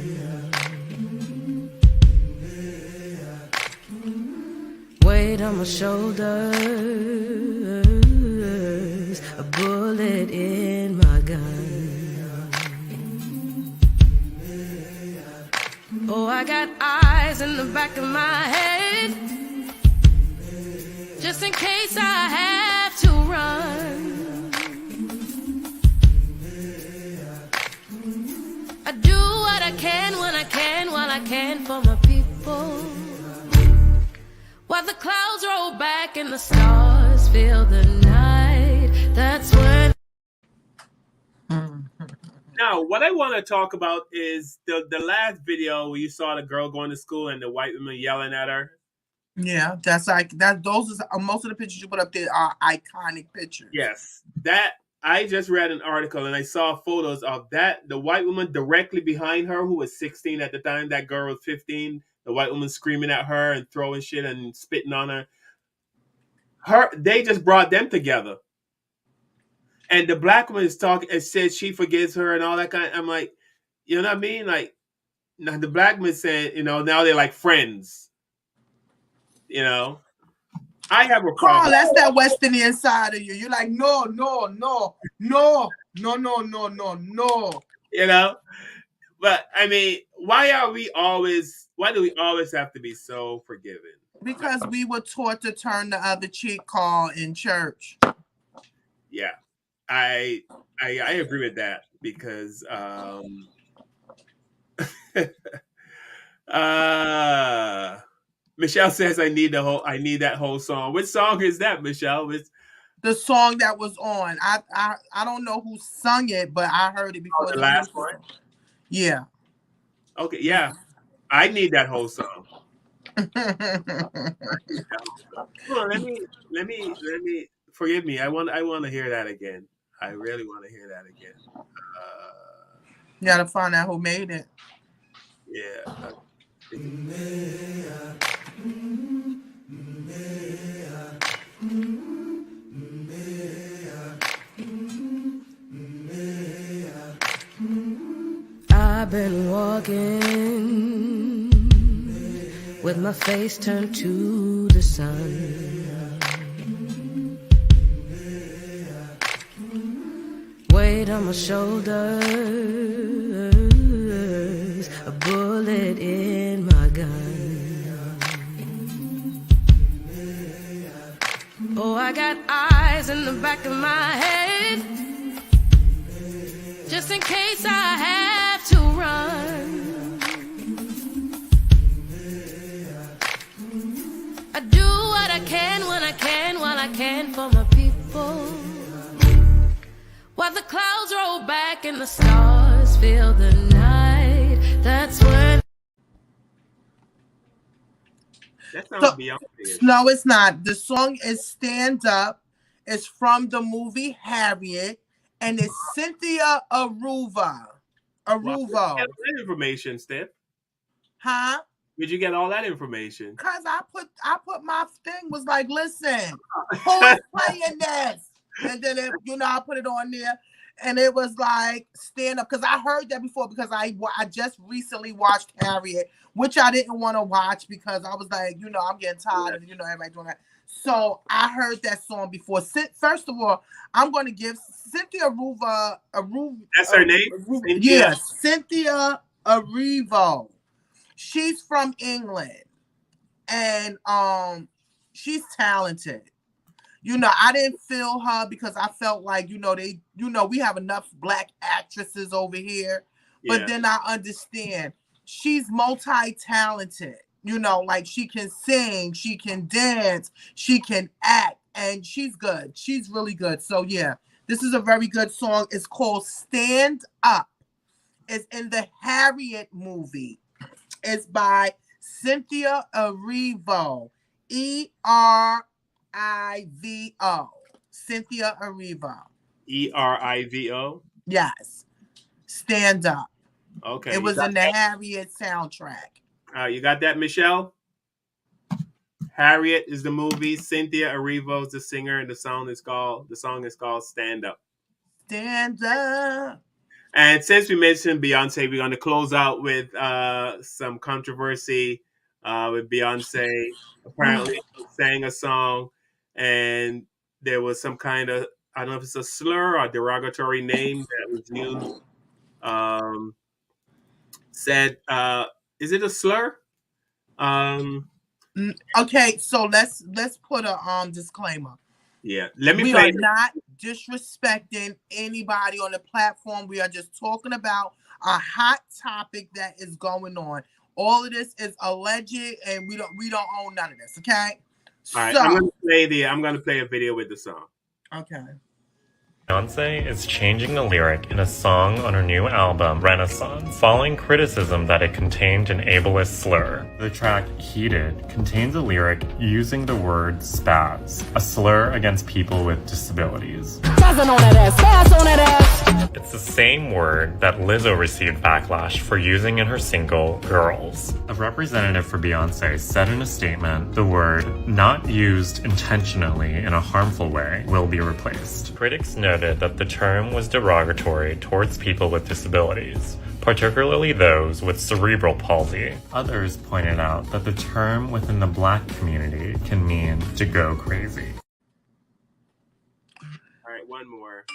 Weight on my shoulders, a bullet in my gun. Oh, I got eyes in the back of my head, just in case I have to run. I do what I can when I can, while I can for my people. While the clouds roll back and the stars fill the night, that's when. Now, what I want to talk about is the last video where you saw the girl going to school and the white woman yelling at her. Yeah, that's like that. Those are most of the pictures you put up there are iconic pictures. Yes, that I just read an article and I saw photos of that. The white woman directly behind her, who was 16 at the time, that girl was 15. The white woman screaming at her and throwing shit and spitting on her. They just brought them together. And the black woman is talking and said she forgives her and all that kind. I'm like, you know what I mean? Like, now the black woman said, now they're like friends. I have a problem. Carl, that's that West Indian side of you. You're like, no. But I mean, why do we always have to be so forgiving? Because we were taught to turn the other cheek, Carl, in church. Yeah, I agree with that because Michelle says I need that whole song. Which song is that, Michelle? The song that was on. I don't know who sung it, but I heard it before. The last one? Yeah. Okay, yeah. I need that whole song. Hold on, let me forgive me. I want to hear that again. I really want to hear that again. You gotta find out who made it. Yeah. I've been walking with my face turned to the sun, weight on my shoulders, a bullet in my gun. Oh, I got eyes in the back of my head, just in case I have to run. I do what I can when I can, while I can for my people. While the clouds roll back and the stars fill the night, that's when... That's not Beyonce. No, it's not. The song is Stand Up. It's from the movie Harriet, and it's Cynthia Erivo. Wow. Where'd you get all that information, Steph? Huh? Did you get all that information? Cause I put my thing was like, listen, who's playing this? And then I put it on there, and it was like Stand Up. Cause I heard that before because I just recently watched Harriet, which I didn't want to watch because I was like, I'm getting tired of everybody doing that. So I heard that song before. First of all, I'm going to give Cynthia Erivo. That's her name? Yes, Cynthia Erivo. She's from England, and she's talented. I didn't feel her because I felt like we have enough black actresses over here, but then I understand she's multi-talented. Like she can sing, she can dance, she can act, and she's good. She's really good. So yeah, this is a very good song. It's called Stand Up. It's in the Harriet movie. It's by Cynthia Erivo. E-R-I-V-O. Cynthia Erivo. E-R-I-V-O? Yes. Stand Up. Okay. It was in the Harriet soundtrack. You got that, Michelle? Harriet is the movie. Cynthia Erivo is the singer, and the song is called Stand Up. Stand Up. And since we mentioned Beyonce, we're going to close out with some controversy with Beyonce. Apparently, she sang a song, and there was some kind of, I don't know if it's a slur or derogatory name that was used. Said, is it a slur? Okay, so let's put a disclaimer. Yeah, we are not disrespecting anybody on the platform. We are just talking about a hot topic that is going on. All of this is alleged, and we don't own none of this. Okay. All right, I'm gonna play a video with the song. Okay. Beyonce is changing a lyric in a song on her new album, Renaissance, following criticism that it contained an ableist slur. The track, Heated, contains a lyric using the word spaz, a slur against people with disabilities. Spazzing on that ass, spaz on that ass. It's the same word that Lizzo received backlash for using in her single, Girls. A representative for Beyonce said in a statement, the word, not used intentionally in a harmful way, will be replaced. Critics noted that the term was derogatory towards people with disabilities, particularly those with cerebral palsy. Others pointed out that the term within the Black community can mean to go crazy. All right, one more.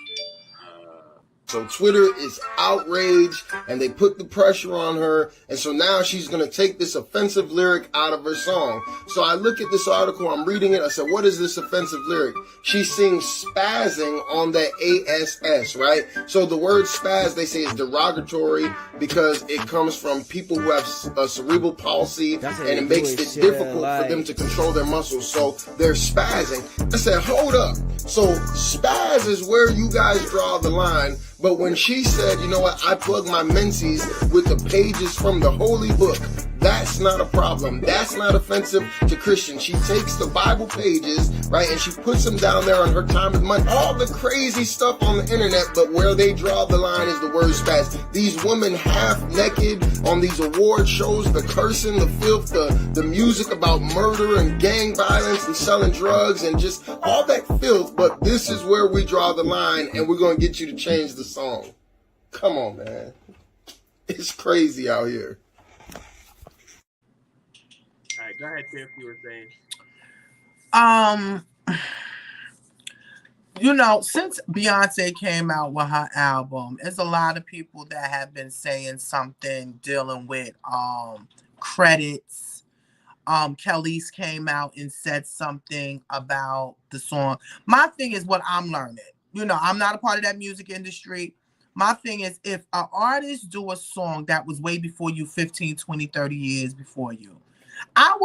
So Twitter is outraged, and they put the pressure on her, and so now she's going to take this offensive lyric out of her song. So I look at this article, I'm reading it, I said, what is this offensive lyric? She sings spazzing on that ASS, right? So the word spaz, they say, is derogatory because it comes from people who have cerebral palsy, and it makes it difficult for them to control their muscles. So they're spazzing. I said, hold up. So spaz is where you guys draw the line. But when she said, you know what, I plug my menses with the pages from the Holy Book, that's not a problem. That's not offensive to Christians. She takes the Bible pages, right, and she puts them down there on her time and money. All the crazy stuff on the internet, but where they draw the line is the word spaz. These women half naked on these award shows, the cursing, the filth, the music about murder and gang violence and selling drugs and just all that filth. But this is where we draw the line, and we're going to get you to change the song. Come on, man. It's crazy out here. All right, go ahead, Tiff. You were saying. You know, since Beyonce came out with her album, there's a lot of people that have been saying something dealing with credits. Kelly's came out and said something about the song. My thing is what I'm learning. You know, I'm not a part of that music industry. My thing is, if an artist do a song that was way before you, 15, 20, 30 years before you, I'm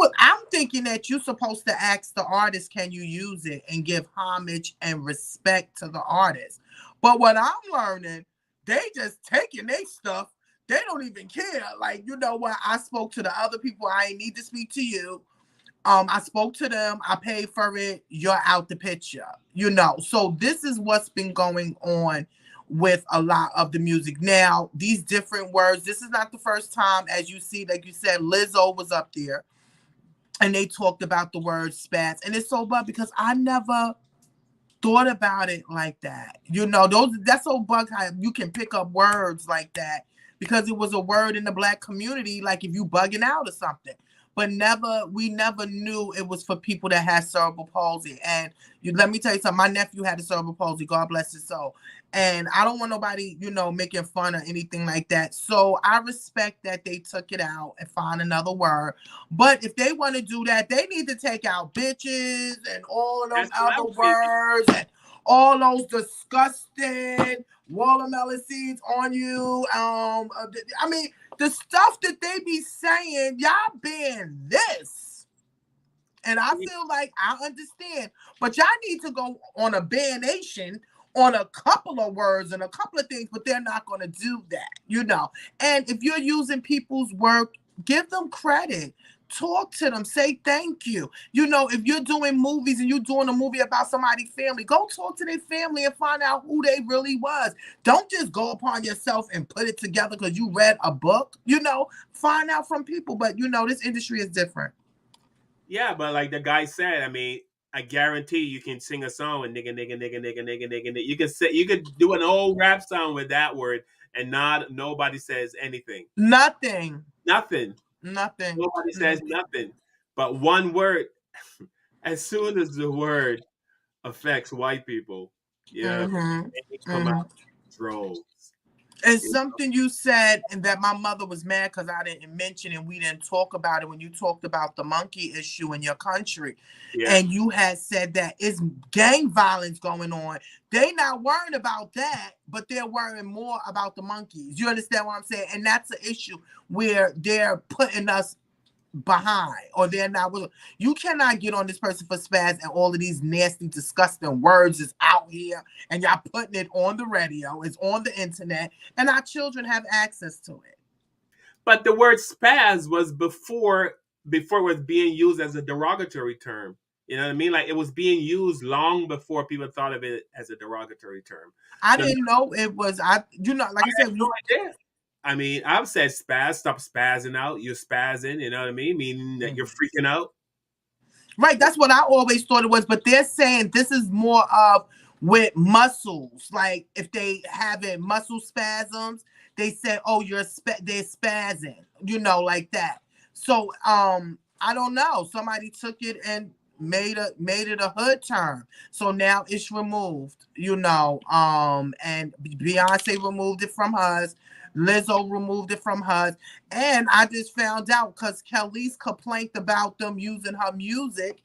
thinking that you're supposed to ask the artist, can you use it, and give homage and respect to the artist. But what I'm learning, they just taking their stuff. They don't even care. Like, you know what? I spoke to the other people. I ain't need to speak to you. I spoke to them. I paid for it. You're out the picture. You know. So this is what's been going on with a lot of the music. Now, these different words, this is not the first time, as you see, like you said, Lizzo was up there and they talked about the word spaz. And it's so bad because I never thought about it like that. You know, that's so bug how you can pick up words like that because it was a word in the Black community, like if you bugging out or something. But we never knew it was for people that had cerebral palsy. And let me tell you something, my nephew had a cerebral palsy, God bless his soul. And I don't want nobody, you know, making fun or anything like that. So I respect that they took it out and found another word. But if they want to do that, they need to take out bitches and all of those other words and all those disgusting watermelon seeds on you. I mean, the stuff that they be saying, y'all ban this. And I feel like I understand. But y'all need to go on a ban-nation on a couple of words and a couple of things, but they're not going to do that, you know. And if you're using people's work, give them credit. Talk to them. Say thank you. You know, if you're doing movies and you're doing a movie about somebody's family, go talk to their family and find out who they really was. Don't just go upon yourself and put it together because you read a book. You know, find out from people. But, you know, this industry is different. Yeah, but like the guy said, I mean, I guarantee you can sing a song with nigga, nigga, nigga, nigga, nigga, nigga, nigga. You could do an old rap song with that word and nobody says anything. Nothing. Nobody says nothing. But one word, as soon as the word affects white people, yeah, they come out droves. And something you said, and that my mother was mad because I didn't mention and we didn't talk about it when you talked about the monkey issue in your country. Yeah. And you had said that it's gang violence going on. They not worrying about that, but they're worrying more about the monkeys. You understand what I'm saying? And that's an issue where they're putting us behind, or they're not willing. You cannot get on this person for spaz, and all of these nasty, disgusting words is out here, and y'all putting it on the radio, it's on the internet, and our children have access to it. But the word spaz was before it was being used as a derogatory term. You know what I mean? Like, it was being used long before people thought of it as a derogatory term. I didn't know it was. Like I said, no idea. I mean, I've said spaz, stop spazzing out. You're spazzing, you know what I mean? Meaning that you're freaking out. Right, that's what I always thought it was. But they're saying this is more of with muscles. Like, if they having muscle spasms, they say, "Oh, they're spazzing," like that. So, I don't know. Somebody took it and made it a hood term. So now it's removed. And Beyonce removed it from hers. Lizzo removed it from hers. And I just found out because Kelly's complained about them using her music.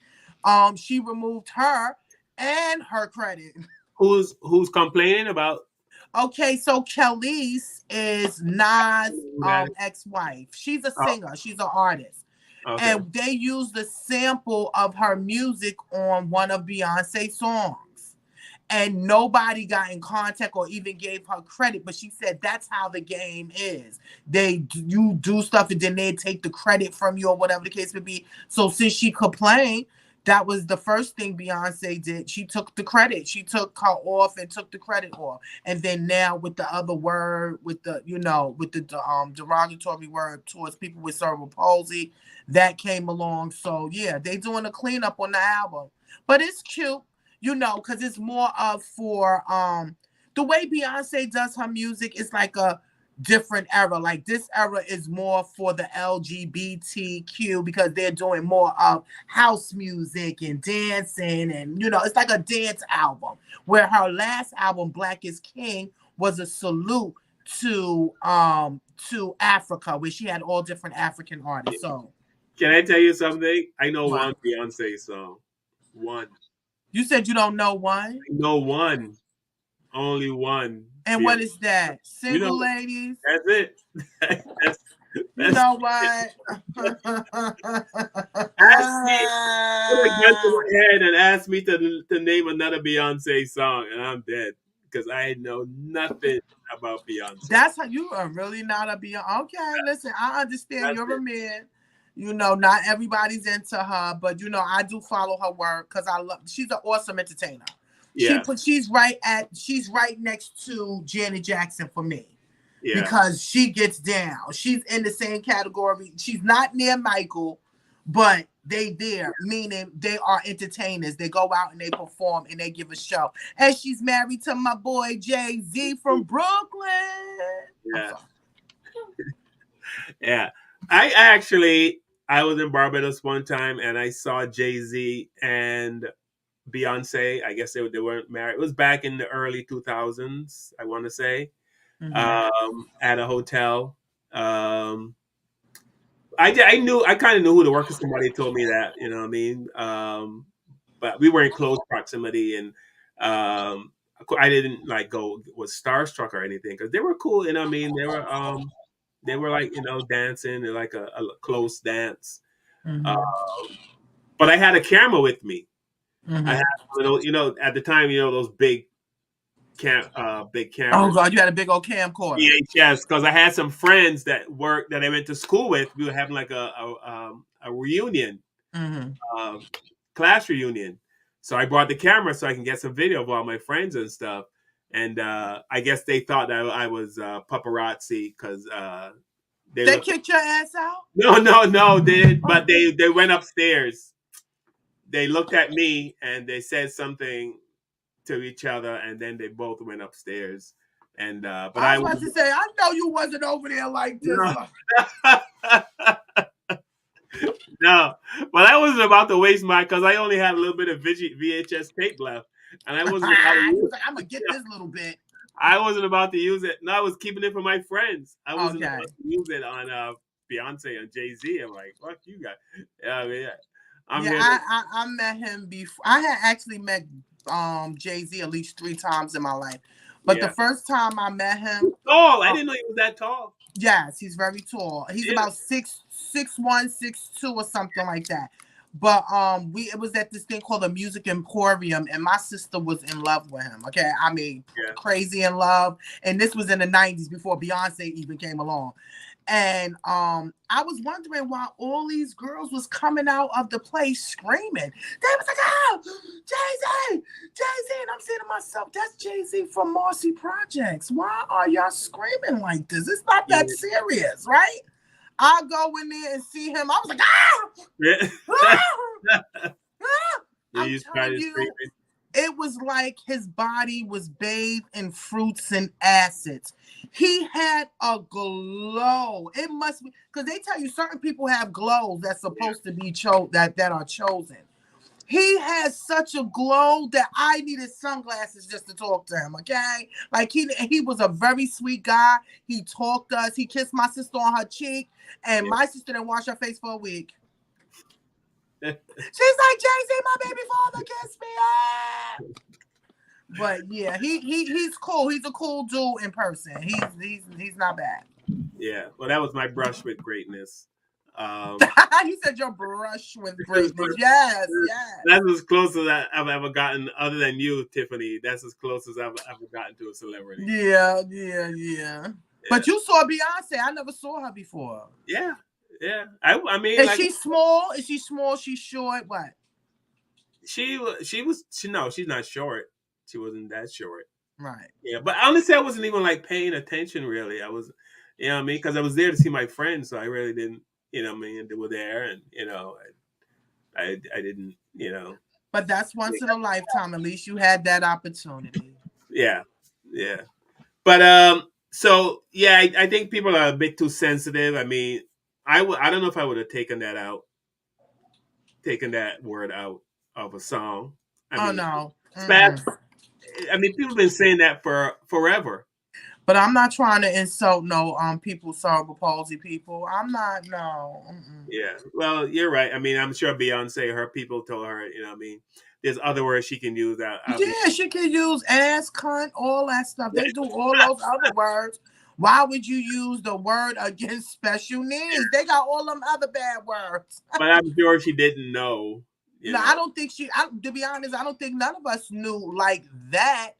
She removed her and her credit. Who's complaining about? Okay, so Kelly's is Nas' ex-wife. She's a singer. She's an artist. Okay. And they used the sample of her music on one of Beyonce's songs. And nobody got in contact or even gave her credit. But she said that's how the game is. You do stuff and then they take the credit from you or whatever the case may be. So since she complained, that was the first thing Beyonce did. She took the credit. She took her off and took the credit off. And then now with the other word, with the derogatory word towards people with cerebral palsy, that came along. So yeah, they doing a cleanup on the album. But it's cute, because it's more of for the way Beyonce does her music is like a different era. Like, this era is more for the LGBTQ because they're doing more of house music and dancing, and it's like a dance album. Where her last album, Black is King, was a salute to Africa, where she had all different African artists. So can I tell you something? I know one Beyonce song. One. You said you don't know one? I know one. Only one. And what is that? Single ladies? That's it. You know what? Ask me, put a gun to my head and ask me to name another Beyonce song, and I'm dead because I know nothing about Beyonce. That's how you are really not a Beyonce. Okay, listen, I understand you're a man. Not everybody's into her, but I do follow her work because she's an awesome entertainer. Yeah. She's right next to Janet Jackson for me. Yeah. Because she gets down. She's in the same category. She's not near Michael, but they there, meaning they are entertainers. They go out and they perform and they give a show. And she's married to my boy Jay-Z from Brooklyn. Yeah. Yeah. I was in Barbados one time and I saw Jay-Z and Beyonce. I guess they weren't married. It was back in the early 2000s, I want to say, at a hotel. I kind of knew who to work with. Somebody told me that, you know what I mean? But we were in close proximity, and I didn't was starstruck or anything because they were cool. You know what I mean? They were like, dancing in like a close dance. But I had a camera with me. I had, at the time, those big cameras. Oh God, you had a big old camcorder. Yes, because I had some friends that I went to school with. We were having like a reunion, class reunion. So I brought the camera so I can get some video of all my friends and stuff. And I guess they thought that I was paparazzi because they kicked your ass out. No, they didn't. But they went upstairs. They looked at me and they said something to each other, and then they both went upstairs. And but I was about to say, I know you wasn't over there like this. No, but I wasn't about to waste because I only had a little bit of VHS tape left, and I wasn't. I'm gonna get this little bit. I wasn't about to use it. No, I was keeping it for my friends. I wasn't about to use it on Beyonce and Jay-Z. I'm like, fuck you guys. I met him before. I had actually met Jay-Z at least 3 times in my life. But the first time I met him, I didn't know he was that tall. Yes, he's very tall. He's Yeah. about 6'1", 6'2", or something like that. But it was at this thing called the Music Emporium, and my sister was in love with him. Okay, I mean, crazy in love. And this was in the 90s before Beyonce even came along. And I was wondering why all these girls was coming out of the place screaming. They was like, "Oh, Jay-Z, Jay-Z!" And I'm saying to myself, "That's Jay-Z from Marcy Projects. Why are y'all screaming like this? It's not that serious, right?" I go in there and see him. I was like, "Ah!" Yeah. I'm telling you, it was like his body was bathed in fruits and acids. He had a glow. It must be because they tell you certain people have glows that's supposed to be that are chosen. He has such a glow that I needed sunglasses just to talk to him. Okay, like he was a very sweet guy. He talked to us. He kissed my sister on her cheek, and my sister didn't wash her face for a week. She's like, "Jay-Z, my baby father kissed me." But yeah, he's cool. He's a cool dude in person. He's not bad. Yeah. Well, that was my brush with greatness. You said your brush with greatness. Yes, yes. That's as close as I've ever gotten, other than you, Tiffany. That's as close as I've ever gotten to a celebrity. Yeah. But you saw Beyonce. I never saw her before. Yeah. I mean, is she small? Is she small? She's short. What? She's not short. She wasn't that short. Right. Yeah, but honestly, I wasn't even like paying attention really. I was, you know what I mean? Because I was there to see my friends, so I really didn't, you know what I mean? They were there, and, you know, I didn't, you know. But that's once in a lifetime. At least you had that opportunity. Yeah. But, so, yeah, I think people are a bit too sensitive. I mean, I don't know if I would have taken that word out of a song. No. I mean, people have been saying that for forever. But I'm not trying to insult people, cerebral palsy people. I'm not, no. Yeah, well, you're right. I mean, I'm sure Beyonce, her people told her, you know what I mean? There's other words she can use. She can use ass, cunt, all that stuff. They do all those other words. Why would you use the word against special needs? They got all them other bad words. But I'm sure she didn't know. I don't think to be honest, I don't think none of us knew like that,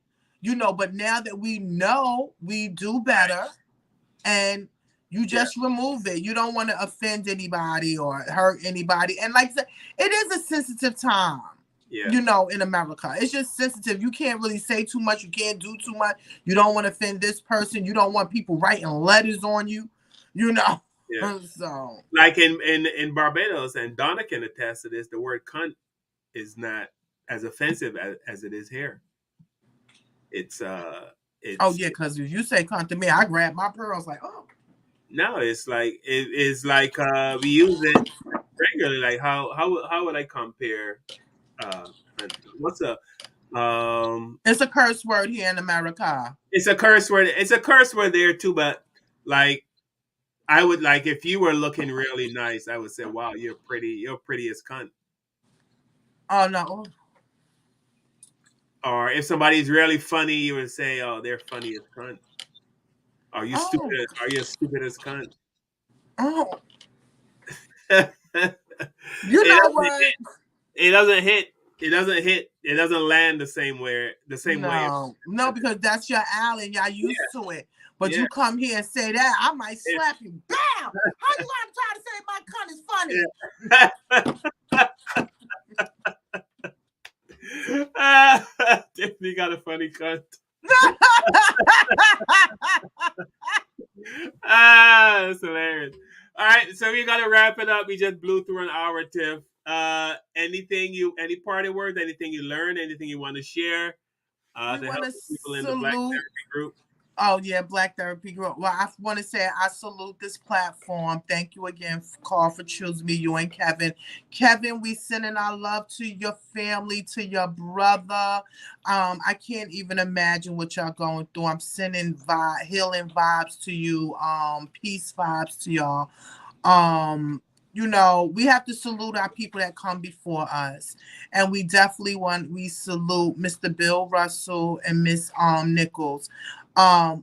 you know, but now that we know, we do better, and you just remove it. You don't want to offend anybody or hurt anybody. And like I said, it is a sensitive time, you know, in America. It's just sensitive. You can't really say too much. You can't do too much. You don't want to offend this person. You don't want people writing letters on you, you know. Yeah. So, like in Barbados, and Donna can attest to this, the word cunt is not as offensive as it is here. It's oh yeah, because if you say cunt to me, I grab my pearls like, oh. No, it's like we use it regularly. Like how would I compare? What's a It's a curse word here in America. It's a curse word. It's a curse word there too, but like I would like if you were looking really nice, I would say, "Wow, you're pretty. You're pretty as cunt." Oh no. Or if somebody's really funny, you would say, "Oh, they're funny as cunt." Are you stupid? Are you stupid as cunt? Oh. You know what? It doesn't hit. It doesn't hit. It doesn't land the same way. No, because that's your alley and y'all used to it. But you come here and say that, I might slap you. Bam! How you want to try to say my cunt is funny? Tiffany got a funny cunt. That's hilarious. All right, so we gotta wrap it up. We just blew through an hour, Tiff. Any party words, anything you learned, anything you want to share to help people in the Black Therapy Group? Oh yeah, Black Therapy Group. Well, I want to say I salute this platform. Thank you again, Carl, for choosing me, you and Kevin. Kevin, we sending our love to your family, to your brother. I can't even imagine what y'all going through. I'm sending healing vibes to you, peace vibes to y'all. you know, we have to salute our people that come before us. And we definitely we salute Mr. Bill Russell and Miss Nichols.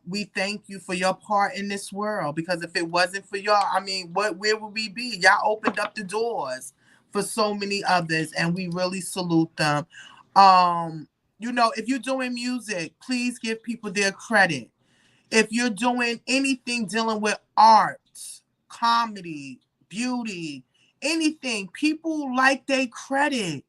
We thank you for your part in this world, because if it wasn't for y'all, I mean, where would we be? Y'all opened up the doors for so many others, and we really salute them. You know, if you're doing music, please give people their credit. If you're doing anything dealing with art, comedy, beauty, anything, people like their credit.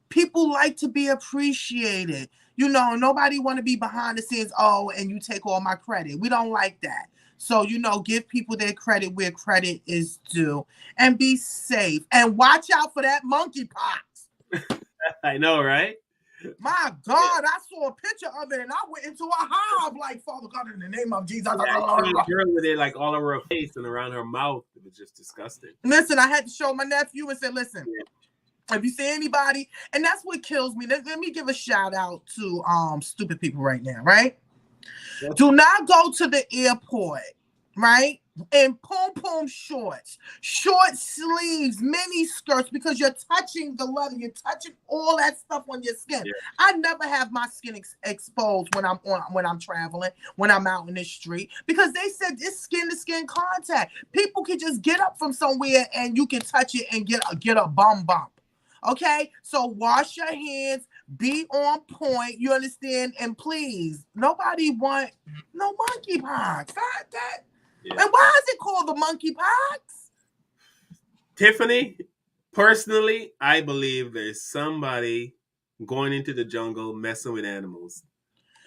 People like to be appreciated. You know, nobody want to be behind the scenes, oh, and you take all my credit. We don't like that. So, you know, give people their credit where credit is due, and be safe, and watch out for that monkeypox. I know, right? My God, I saw a picture of it and I went into a hive like, Father God, in the name of Jesus. Yeah, I saw a girl with it like all over her face and around her mouth. It was just disgusting. Listen, I had to show my nephew and say, listen, if you see anybody, and that's what kills me. Let me give a shout out to stupid people right now, right? Yes. Do not go to the airport, right? In pom-pom shorts, short sleeves, mini skirts, because you're touching the leather, you're touching all that stuff on your skin. Yeah. I never have my skin exposed when I'm traveling, when I'm out in the street, because they said it's skin-to-skin contact. People can just get up from somewhere and you can touch it and get a bump. Okay, so wash your hands, be on point. You understand? And please, nobody want no monkeypox. That. Yeah. And why is it called the monkeypox? Tiffany, personally, I believe there's somebody going into the jungle messing with animals.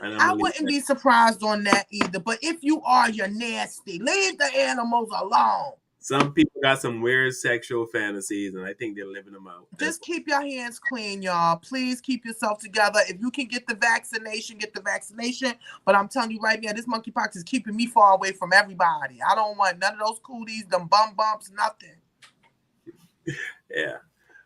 I wouldn't be surprised on that either. But if you are, you're nasty. Leave the animals alone. Some people got some weird sexual fantasies, and I think they're living them out. Just keep your hands clean, y'all. Please keep yourself together. If you can get the vaccination, get the vaccination. But I'm telling you right now, this monkeypox is keeping me far away from everybody. I don't want none of those cooties, them bumps, nothing. Yeah.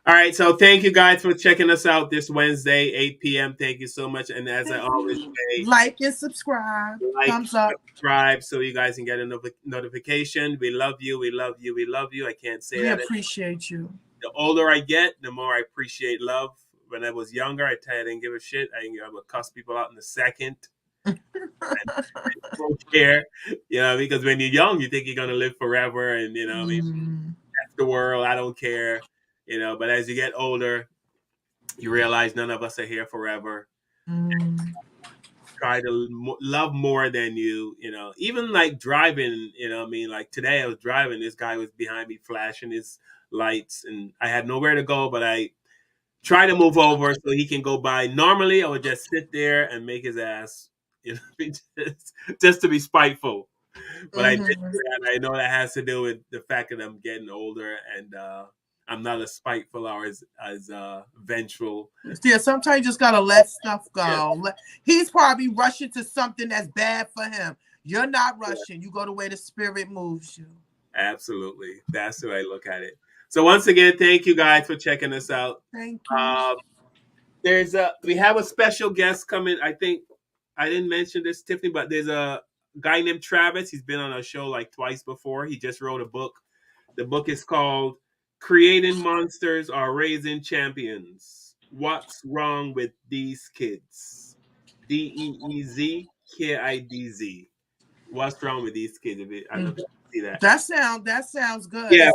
All right. So thank you guys for checking us out this Wednesday, 8 p.m. Thank you so much. And as I always say, like and subscribe. Thumbs up. Subscribe so you guys can get a notification. We love you. We love you. We love you. I can't say that. We appreciate you. The older I get, the more I appreciate love. When I was younger, I didn't give a shit. I would cuss people out in a second. I don't care. You know, because when you're young, you think you're going to live forever. And, you know, I mean, that's the world. I don't care. You know, but as you get older, you realize none of us are here forever. Try to love more than you know, even like driving, you know, I mean, like today I was driving, this guy was behind me flashing his lights and I had nowhere to go, but I tried to move over so he can go by. Normally I would just sit there and make his ass, you know, just to be spiteful. But I did that. I know that has to do with the fact that I'm getting older and I'm not as spiteful or as vengeful. Yeah, sometimes you just gotta let stuff go. Yeah. He's probably rushing to something that's bad for him. You're not rushing. You go the way the spirit moves you. Absolutely. That's the way I look at it. So once again, thank you guys for checking us out. Thank you. We have a special guest coming. I think I didn't mention this, Tiffany, but there's a guy named Travis. He's been on our show like twice before. He just wrote a book. The book is called Creating Monsters or Raising Champions. What's wrong with these kids? DEEZ KIDZ. What's wrong with these kids? I don't know if you see that. That sounds good. Yeah,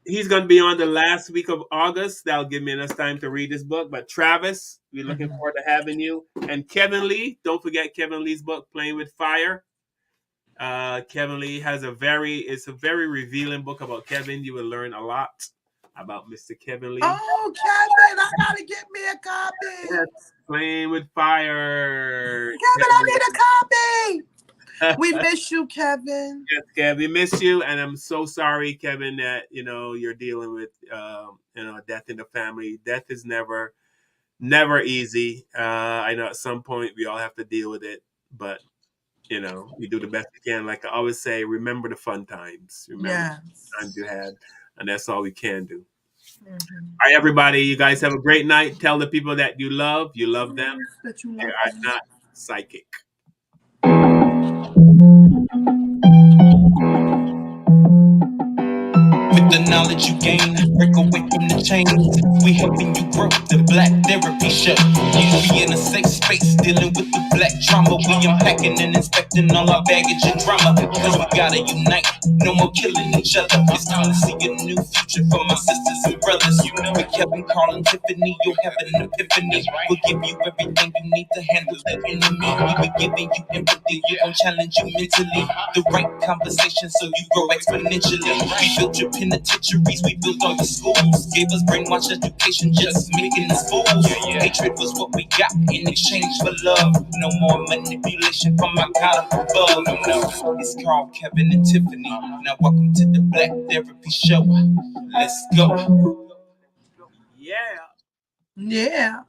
he's going to be on the last week of August. That'll give me enough time to read this book. But Travis, we're looking forward to having you. And Kevin Lee, don't forget Kevin Lee's book, Playing with Fire. Kevin Lee has it's a very revealing book about Kevin. You will learn a lot about Mr. Kevin Lee. Oh, Kevin, I gotta get me a copy. Yes, Playing with Fire. Kevin, I need a copy. We miss you, Kevin. Yes, Kevin, we miss you, and I'm so sorry, Kevin, that you're dealing with death in the family. Death is never easy. I know at some point we all have to deal with it, but we do the best we can. Like I always say, remember the fun times. Remember the times you had, and that's all we can do. All right, everybody, you guys have a great night. Tell the people that you love them. They are not psychic. With the knowledge you gain, break away from the chains. We helping you grow the Black Therapy Show. You be in a safe space, dealing with the black trauma. We unpacking and inspecting all our baggage and drama. Cause we gotta unite, no more killing each other. It's time to see a new future for my sisters and brothers. You know it, Kevin, Carl, and Tiffany. You'll have an epiphany. We'll give you everything you need to handle the enemy. We be giving you empathy, we gon' challenge you mentally. The right conversation so you grow exponentially. We built your penitentiaries, we built all your schools. Gave us brainwashed education, just making us fools. Hatred was what we got in exchange for love. No more manipulation from my God up above. No, it's Carl, Kevin, and Tiffany. Now welcome to the Black Therapy Show. Let's go. Yeah. Yeah.